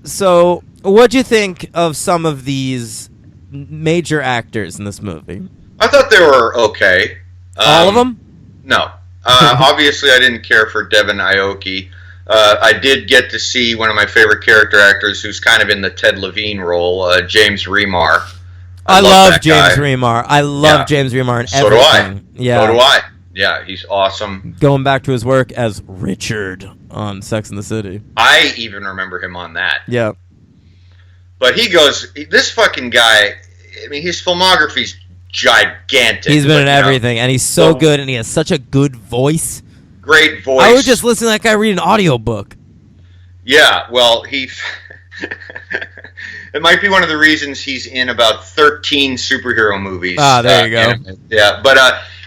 So, what'd you think of some of these major actors in this movie?
I thought they were okay.
All of them?
No. Obviously, I didn't care for Devin Aoki. I did get to see one of my favorite character actors who's kind of in the Ted Levine role, James Remar.
I love James Remar. I love James Remar in everything.
So do I.
Yeah.
So do I. Yeah, he's awesome.
Going back to his work as Richard on Sex and the City.
I even remember him on that.
Yeah.
But this fucking guy, I mean, his filmography's gigantic.
He's been in everything, and he's so good, and he has such a good voice.
Great voice.
I would just listen to that guy read an audiobook.
Yeah, well, it might be one of the reasons he's in about 13 superhero movies.
Ah, there you go.
Yeah, but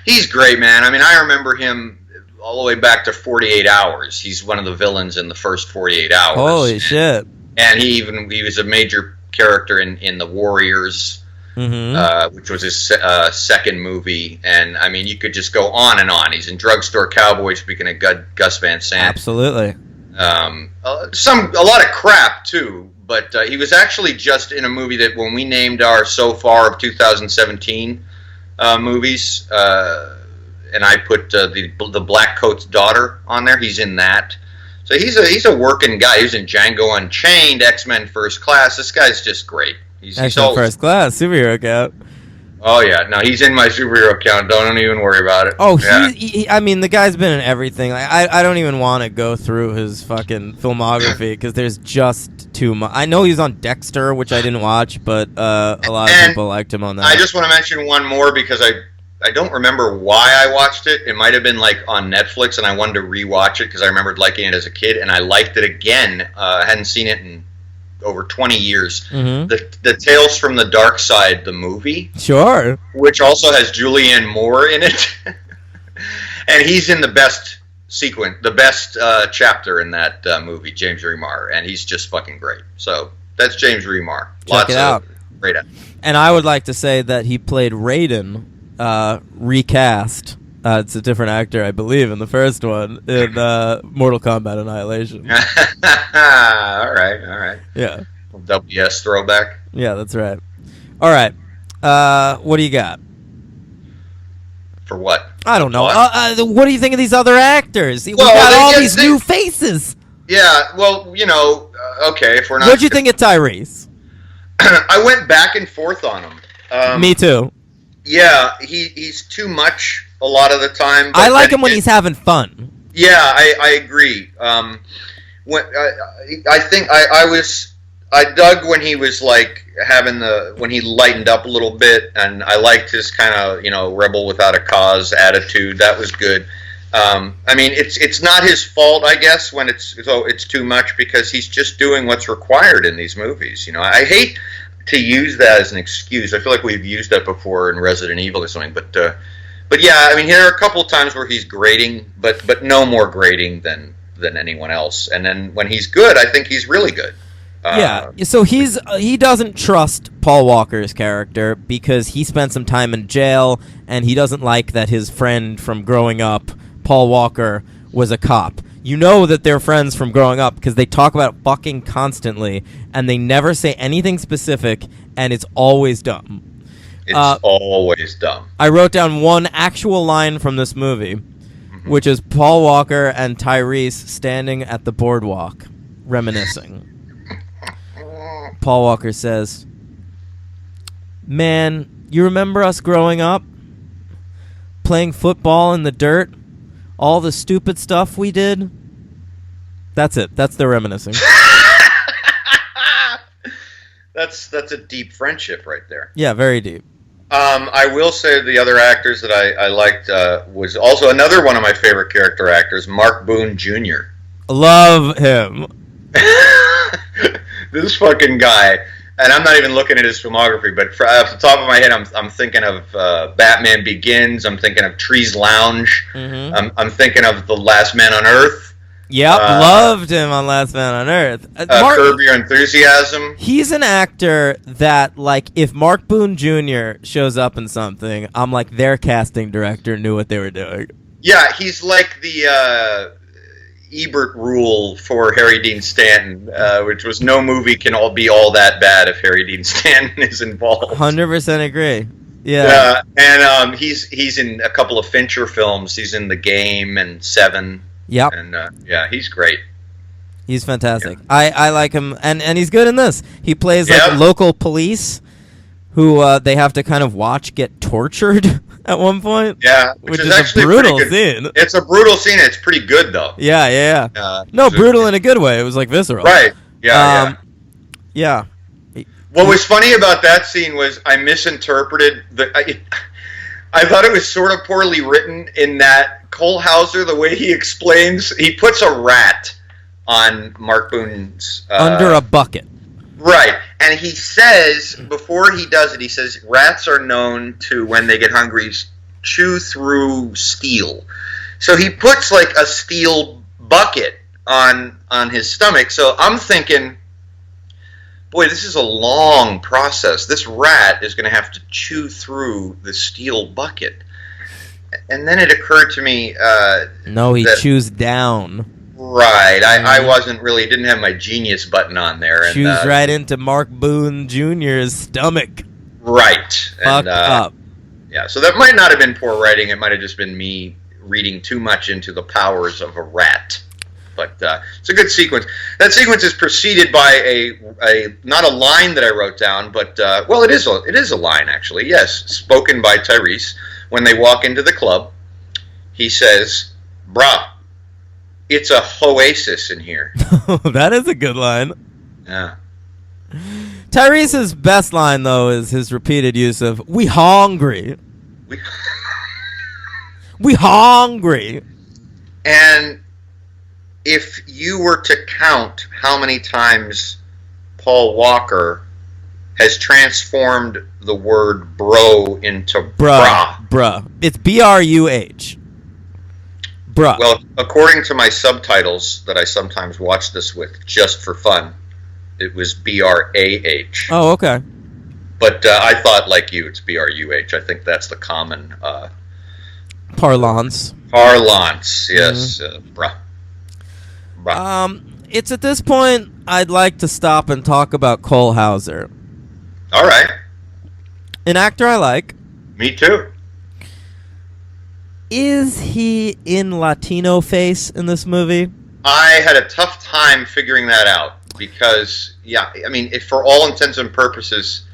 he's great, man. I mean, I remember him all the way back to 48 Hours. He's one of the villains in the first 48 Hours.
Holy shit.
And he was a major character in The Warriors, which was his second movie. And, I mean, you could just go on and on. He's in Drugstore Cowboy, speaking of Gus Van Sant.
Absolutely.
A lot of crap, too. But he was actually just in a movie that when we named our so far of 2017 movies, and I put the Black Coat's Daughter on there. He's in that. So he's a working guy. He was in Django Unchained, X-Men First Class. This guy's just great.
X-Men First Class, superhero count.
Oh, yeah. No, he's in my superhero count. Don't even worry about it.
Oh, I mean, the guy's been in everything. I don't even want to go through his fucking filmography because there's just too much. I know he's on Dexter, which I didn't watch, but a lot of people liked him on that.
I just want to mention one more because I don't remember why I watched it. It might have been like on Netflix, and I wanted to rewatch it because I remembered liking it as a kid, and I liked it again. I hadn't seen it in over 20 years. The Tales from the Dark Side, the movie.
Sure.
Which also has Julianne Moore in it. And he's in the best sequence, the best chapter in that movie, James Remar, and he's just fucking great. So that's James Remar.
Check it out.
Great.
And I would like to say that he played Raiden, recast. It's a different actor, I believe, in the first one in Mortal Kombat Annihilation.
All right.
Yeah.
WS throwback.
Yeah, that's right. All right. What do you got?
For what?
I don't know. What do you think of these other actors? We
Well,
got all these new faces.
Yeah, well, okay, if we're not.
What'd you think of Tyrese?
I went back and forth on him.
Me too.
Yeah, he's too much a lot of the time.
I like him when he's having fun.
Yeah, I agree. When I think I dug when he was like when he lightened up a little bit, and I liked his kind of rebel without a cause attitude. That was good. I mean, it's not his fault, I guess, when it's too much, because he's just doing what's required in these movies. I hate to use that as an excuse. I feel like we've used that before in Resident Evil or something, but yeah, I mean, there are a couple of times where he's grating, but no more grating than anyone else. And then when he's good, I think he's really good.
Yeah, so he doesn't trust Paul Walker's character because he spent some time in jail, and he doesn't like that his friend from growing up, Paul Walker, was a cop. You know that they're friends from growing up because they talk about it fucking constantly, and they never say anything specific, and it's always dumb.
It's always dumb.
I wrote down one actual line from this movie, which is Paul Walker and Tyrese standing at the boardwalk, reminiscing. Paul Walker says, "Man, you remember us growing up? Playing football in the dirt? All the stupid stuff we did?" That's it. That's their reminiscing.
That's a deep friendship right there.
Yeah, very deep.
I will say the other actors that I liked was also another one of my favorite character actors, Mark Boone Jr.
Love him.
This fucking guy, and I'm not even looking at his filmography, but off the top of my head, I'm thinking of Batman Begins. I'm thinking of Trees Lounge.
Mm-hmm.
I'm thinking of The Last Man on Earth.
Yep, loved him on Last Man on Earth.
Curb Your Enthusiasm.
He's an actor that, like, if Mark Boone Jr. shows up in something, I'm like, their casting director knew what they were doing.
Yeah, he's like the Ebert rule for Harry Dean Stanton, which was no movie can be all that bad if Harry Dean Stanton is involved.
100% agree. Yeah.
And he's in a couple of Fincher films. He's in The Game and Seven.
Yep.
And yeah, he's great.
He's fantastic. Yeah. I like him, and he's good in this. He plays like local police who they have to kind of watch get tortured at one point.
Yeah,
which is actually a brutal scene.
It's a brutal scene. It's pretty good though.
Yeah. No, brutal in a good way. It was like visceral.
Right. Yeah.
Yeah.
What was funny about that scene was I misinterpreted I thought it was sort of poorly written in that Cole Hauser, the way he explains, he puts a rat on Mark Boone's
under a bucket.
Right. And he says, before he does it, he says, rats are known to, when they get hungry, chew through steel. So he puts like a steel bucket on his stomach. So I'm thinking, boy, this is a long process. This rat is going to have to chew through the steel bucket. And then it occurred to me
no, he chews down.
Right. I didn't have my genius button on there. And,
chews right into Mark Boone Jr.'s stomach.
Right.
Fucked up.
Yeah, so that might not have been poor writing. It might have just been me reading too much into the powers of a rat. But it's a good sequence. That sequence is preceded by a not a line that I wrote down, but well, it is a line actually. Yes, spoken by Tyrese when they walk into the club. He says, "Brah, it's a hoasis in here."
That is a good line.
Yeah.
Tyrese's best line though is his repeated use of "we hungry." We hungry.
And if you were to count how many times Paul Walker has transformed the word bro into
bruh. It's B-R-U-H. Bruh.
Well, according to my subtitles that I sometimes watch this with just for fun, it was B-R-A-H.
Oh, okay.
But I thought, like you, it's B-R-U-H. I think that's the common
parlance.
Parlance, yes. Bruh.
It's at this point I'd like to stop and talk about Cole Hauser.
All right.
An actor I like.
Me too.
Is he in Latino face in this movie?
I had a tough time figuring that out because, yeah, I mean, if for all intents and purposes,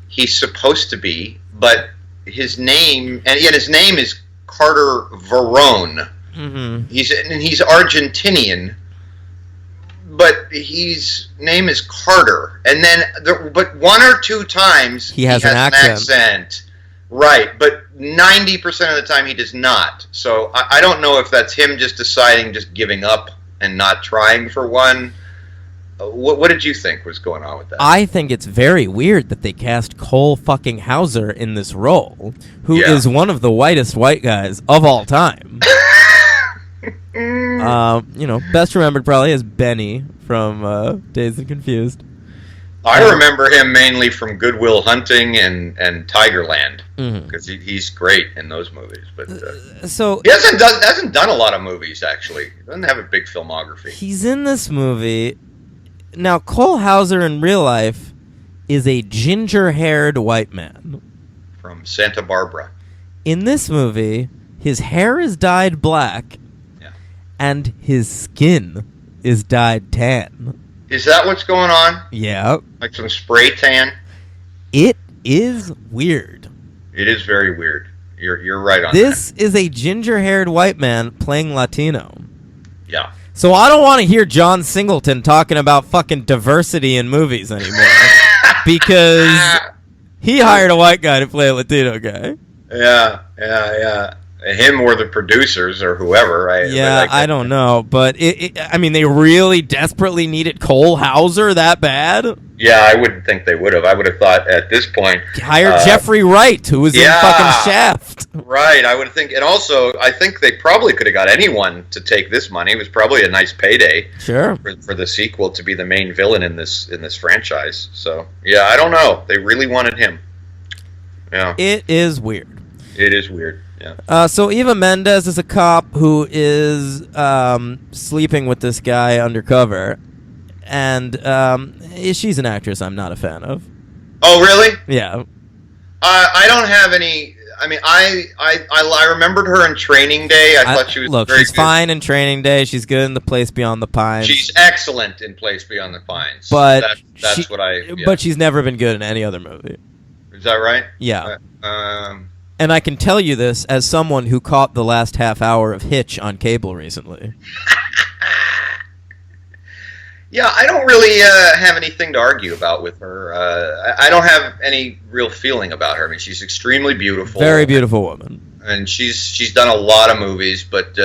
he's supposed to be, but his name, and yet his name is Carter Verone.
Mm-hmm.
He's Argentinian, but his name is Carter. And then, but one or two times
he has an
accent. Right, but 90% of the time he does not. So I don't know if that's him just deciding, just giving up and not trying for one. What did you think was going on with that?
I think it's very weird that they cast Cole fucking Hauser in this role, who is one of the whitest white guys of all time. Best remembered probably as Benny from Dazed and Confused.
I remember him mainly from Good Will Hunting and Tigerland, because he's great in those movies. But
so
he hasn't done a lot of movies, actually. He doesn't have a big filmography.
He's in this movie. Now, Cole Hauser in real life is a ginger-haired white man.
From Santa Barbara.
In this movie, his hair is dyed black, and his skin is dyed tan.
Is that what's going on?
Yeah.
Like some spray tan?
It is weird.
It is very weird. You're right on
this is a ginger-haired white man playing Latino.
Yeah.
So I don't want to hear John Singleton talking about fucking diversity in movies anymore. Because he hired a white guy to play a Latino guy.
Yeah. Him or the producers or whoever.
I don't know. But, I mean, they really desperately needed Cole Hauser that bad?
Yeah, I wouldn't think they would have. I would have thought at this point...
Hired Jeffrey Wright, who was in fucking Shaft.
Right, I would think. And also, I think they probably could have got anyone to take this money. It was probably a nice payday.
Sure.
For the sequel to be the main villain in this franchise. So, yeah, I don't know. They really wanted him. Yeah.
It is weird.
It is weird. Yeah.
So Eva Mendes is a cop who is sleeping with this guy undercover, and she's an actress I'm not a fan of.
Oh, really?
Yeah.
I don't have any. I mean, I remembered her in Training Day. I thought she was
she's good. Fine in Training Day. She's good in The Place Beyond the Pines.
She's excellent in Place Beyond the Pines.
But
that's what I. Yeah.
But she's never been good in any other movie.
Is that right?
Yeah. And I can tell you this as someone who caught the last half hour of Hitch on cable recently.
Yeah, I don't really have anything to argue about with her. I don't have any real feeling about her. I mean, she's extremely beautiful.
Very beautiful woman.
And she's done a lot of movies, but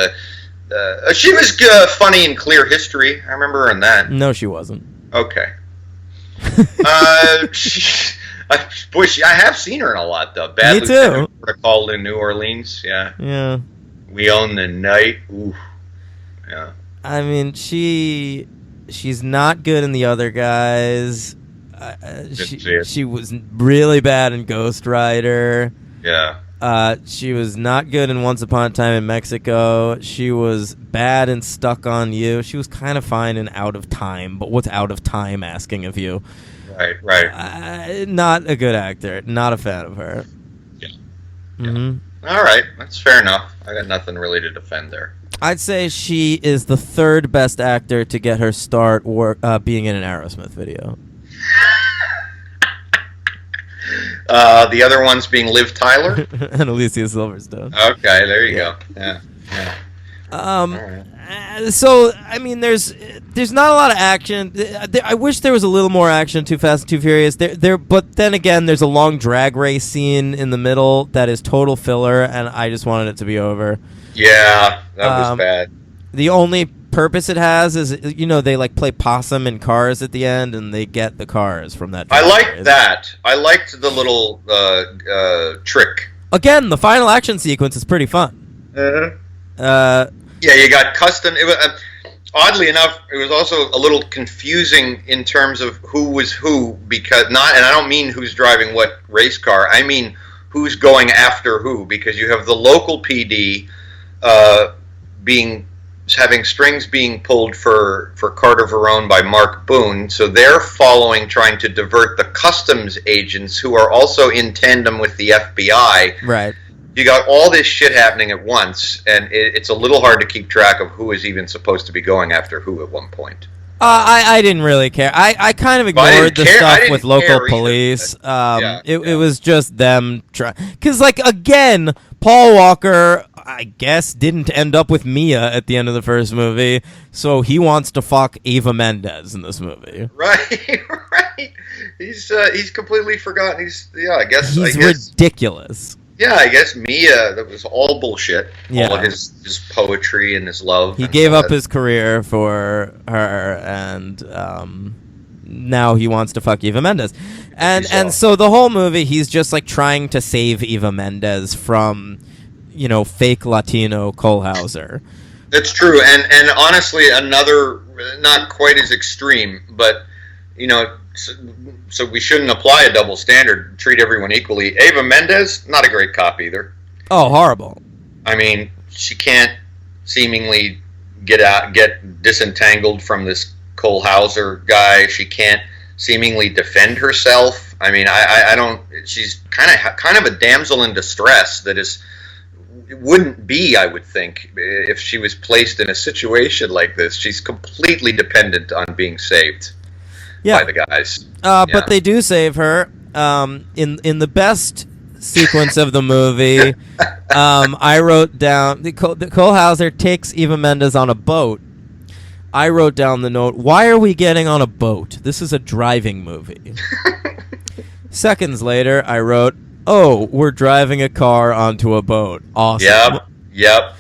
she was funny in Clear History. I remember her in that.
No, she wasn't.
Okay. I have seen her in a lot, though.
Me too.
Called in New Orleans, yeah.
Yeah.
We Own the Night. Ooh. Yeah.
I mean, she's not good in the other guys. She was really bad in Ghost Rider.
Yeah.
She was not good in Once Upon a Time in Mexico. She was bad in Stuck on You. She was kind of fine in Out of Time, but what's Out of Time asking of you?
Right.
Not a good actor. Not a fan of her.
Yeah.
Mm-hmm.
All right. That's fair enough. I got nothing really to defend there.
I'd say she is the third best actor to get her start being in an Aerosmith video.
The other ones being Liv Tyler?
And Alicia Silverstone.
Okay, there you go. Yeah.
Right. So I mean, there's not a lot of action. I wish there was a little more action. Too Fast and Too Furious. But then again, there's a long drag race scene in the middle that is total filler, and I just wanted it to be over.
Yeah, that was bad.
The only purpose it has is, they like play possum in cars at the end, and they get the cars from that.
I liked that. I liked the little trick.
Again, the final action sequence is pretty fun.
Mm-hmm. Yeah, you got custom. It was, oddly enough, it was also a little confusing in terms of who was who, because and I don't mean who's driving what race car. I mean who's going after who, because you have the local PD having strings being pulled for Carter Verone by Mark Boone, so they're trying to divert the customs agents who are also in tandem with the FBI.
Right.
you got all this shit happening at once, and it's a little hard to keep track of who is even supposed to be going after who at one point.
I didn't really care. I kind of ignored the stuff with local police. It was just them trying. Because, like, again, Paul Walker, I guess, didn't end up with Mia at the end of the first movie, so he wants to fuck Eva Mendes in this movie.
Right, right. He's completely forgotten. He's
ridiculous.
Yeah, I guess Mia, that was all bullshit.
Yeah.
All of his poetry and his love.
He gave up his career for her, and now he wants to fuck Eva Mendes. And so the whole movie, he's just like trying to save Eva Mendes from, fake Latino Cole Hauser.
That's true. And honestly, another, not quite as extreme, but, so we shouldn't apply a double standard, treat everyone equally. Eva Mendes, not a great cop either.
Oh, horrible.
I mean, she can't seemingly get disentangled from this Cole Hauser guy. She can't seemingly defend herself. I mean, I don't. She's kind of a damsel in distress that wouldn't be, I would think, if she was placed in a situation like this. She's completely dependent on being saved. By the guys.
But they do save her. In the best sequence of the movie, I wrote down Cole Hauser takes Eva Mendes on a boat. I wrote down the note, why are we getting on a boat? This is a driving movie. Seconds later, I wrote, oh, we're driving a car onto a boat. Awesome.
Yep.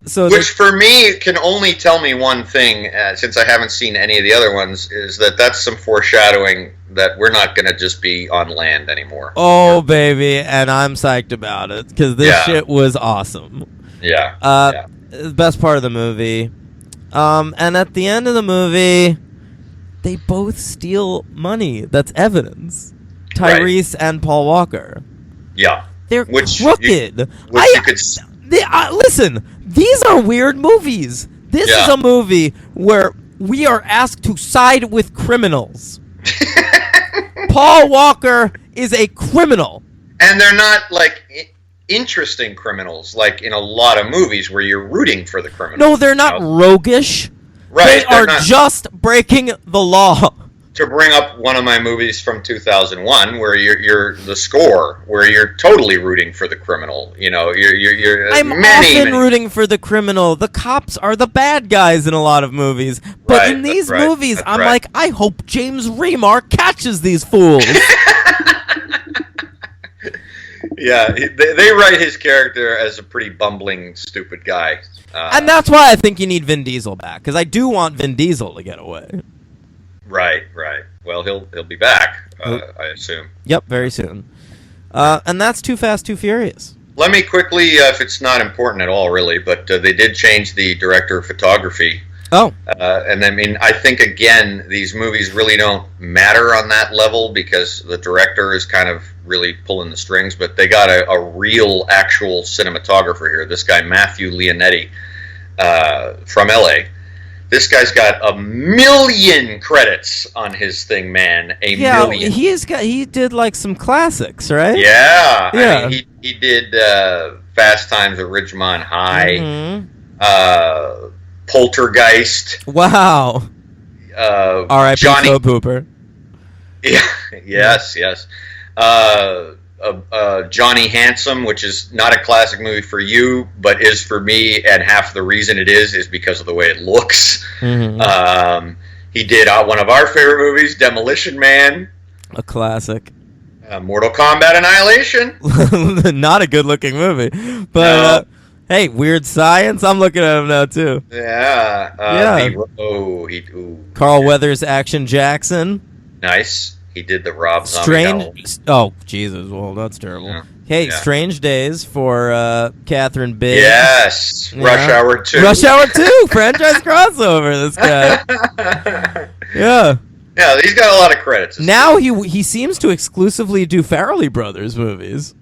So
which for me can only tell me one thing, since I haven't seen any of the other ones, is that's some foreshadowing that we're not going to just be on land anymore.
Oh, baby, and I'm psyched about it, because this shit was awesome.
Yeah.
The best part of the movie. And at the end of the movie, they both steal money. That's evidence. Tyrese and Paul Walker.
Yeah.
They're crooked.
Listen,
these are weird movies. This is a movie where we are asked to side with criminals. Paul Walker is a criminal.
And they're not, like, interesting criminals, like in a lot of movies where you're rooting for the criminal.
No, they're not roguish.
Right.
They are just breaking the law.
To bring up one of my movies from 2001, where you're the score, where you're totally rooting for the criminal.
I'm often rooting for the criminal. The cops are the bad guys in a lot of movies, but in these movies, I'm like, I hope James Remar catches these fools.
Yeah, they write his character as a pretty bumbling, stupid guy,
and that's why I think you need Vin Diesel back, because I do want Vin Diesel to get away.
Right. Well, he'll be back, I assume.
Yep, very soon. And that's Too Fast, Too Furious.
Let me quickly, if it's not important at all, really, but they did change the director of photography.
Oh.
And I mean, I think, again, these movies really don't matter on that level because the director is kind of really pulling the strings, but they got a real, actual cinematographer here. This guy, Matthew Leonetti, from L.A., This guy's got 1 million credits on his thing, man. A million.
He did like some classics, right?
Yeah. I mean, he did Fast Times at Ridgemont High, Poltergeist.
Wow. R.I.P. Tobe Hooper.
Yeah. Yes. Johnny Handsome, which is not a classic movie for you, but is for me, and half the reason it is because of the way it looks.
Mm-hmm.
He did one of our favorite movies, Demolition Man.
A classic.
Mortal Kombat Annihilation.
Not a good-looking movie. But, hey, Weird Science, I'm looking at him now, too.
Yeah.
Carl Weathers' Action Jackson.
Nice. He did the Rob
Zombie. Oh, Jesus. Well, that's terrible. Yeah. Hey, Strange Days for Catherine Biggs.
Yes. Yeah. Rush Hour 2.
Rush Hour 2. Franchise crossover, this guy. Yeah.
Yeah, he's got a lot of credits.
Now he seems to exclusively do Farrelly Brothers movies.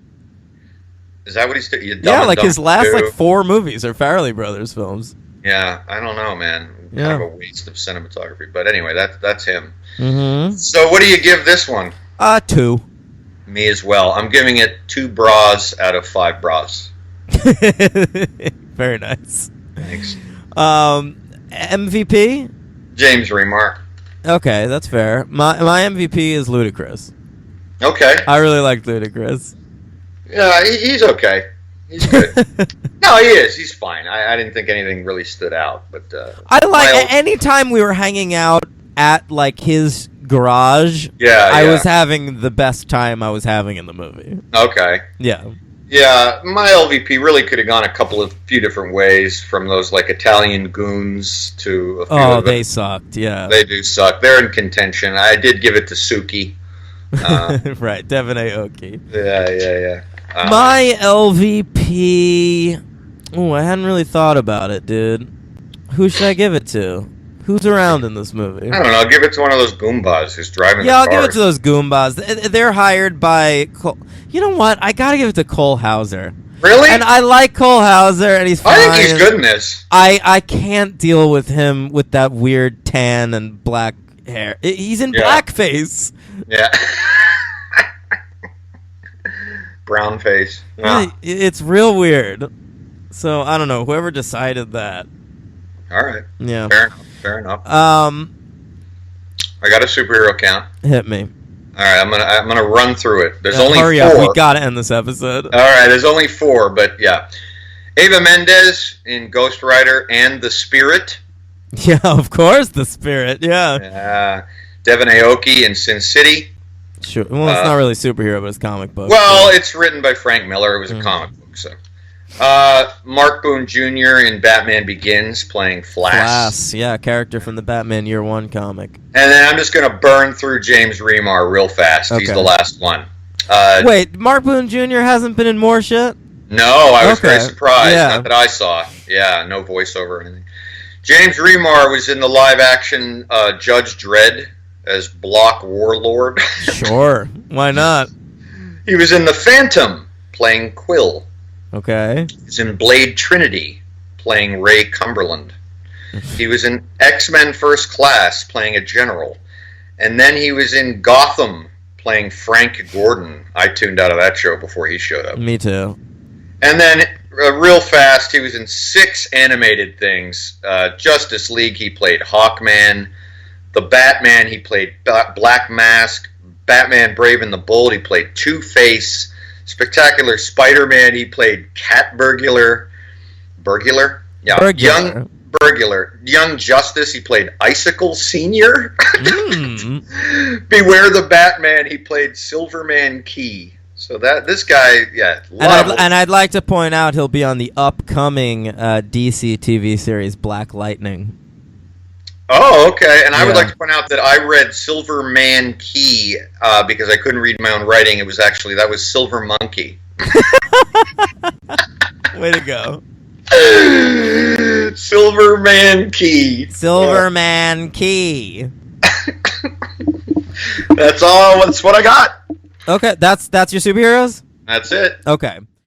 Is that what he's doing?
Yeah, like his last 4 movies are Farrelly Brothers films.
Yeah, I don't know, man.
Yeah.
Kind of a waste of cinematography. But anyway, that's him.
Mm-hmm.
So what do you give this one?
2.
Me as well. I'm giving it 2 bras out of 5 bras.
Very nice.
Thanks.
MVP?
James Remar.
Okay, that's fair. My MVP is Ludacris.
Okay.
I really like Ludacris.
Yeah, he's okay. He's good. No, he is. He's fine. I didn't think anything really stood out, but
I like anytime we were hanging out at like his garage.
Yeah,
I was having the best time I was having in the movie.
Okay.
Yeah.
Yeah, my LVP really could have gone a few different ways, from those like Italian goons to a few of
they
them.
sucked. Yeah.
They do suck. They're in contention. I did give it to Suki.
Right, Devin Aoki.
Yeah.
My LVP. Oh, I hadn't really thought about it, dude. Who should I give it to? Who's around in this movie?
I don't know. Give it to one of those Goombas who's driving the
Yeah, I'll
car.
give it to those Goombas. They're hired by You know what? I gotta give it to Cole Hauser.
Really?
And I like Cole Hauser, and he's fine.
I think he's good in this.
I can't deal with him with that weird tan and black hair. He's in blackface.
Yeah. Brown face. Oh.
It's real weird. So I don't know. Whoever decided that.
All right.
Yeah.
Fair enough.
I
got a superhero count.
hit me.
All right, I'm gonna run through it. There's
Yeah,
only
hurry
4.
up. We gotta end this episode.
All right, there's only 4, but yeah. Eva Mendes in Ghost Rider and The Spirit.
Yeah, of course, The Spirit. Yeah.
Devin Aoki in Sin City.
Sure. Well, it's not really superhero, but it's comic book.
Well, it's written by Frank Miller. It was a comic book, so. Mark Boone Jr. in Batman Begins playing Flash.
Yeah, character from the Batman Year One comic.
And then I'm just going to burn through James Remar real fast. He's
Okay.
the last one.
Wait, Mark Boone Jr. hasn't been in more shit?
No, I was very surprised.
Yeah.
Not that I saw. Yeah, no voiceover or anything. James Remar was in the live-action Judge Dredd as Block Warlord.
Sure. Why not?
He was in The Phantom playing Quill.
Okay.
He's in Blade Trinity playing Ray Cumberland. He was in X-Men First Class playing a general. And then he was in Gotham playing Frank Gordon. I tuned out of that show before he showed up.
Me too.
And then, real fast, he was in 6 animated things. Justice League, he played Hawkman. The Batman, he played Black Mask. Batman Brave and the Bold, he played Two-Face. Spectacular Spider-Man, he played Cat Burglar. Burglar? Yeah.
Burglar.
Burglar. Young Justice, he played Icicle Senior. Beware the Batman, he played Silverman Key. So this guy, yeah.
And I'd like to point out he'll be on the upcoming DC TV series Black Lightning.
Oh, okay. And I would like to point out that I read Silverman Key because I couldn't read my own writing. That was Silver Monkey.
Way to go.
Silverman Key.
Silverman Key.
That's all. That's what I got.
Okay, that's your superheroes?
That's it.
Okay.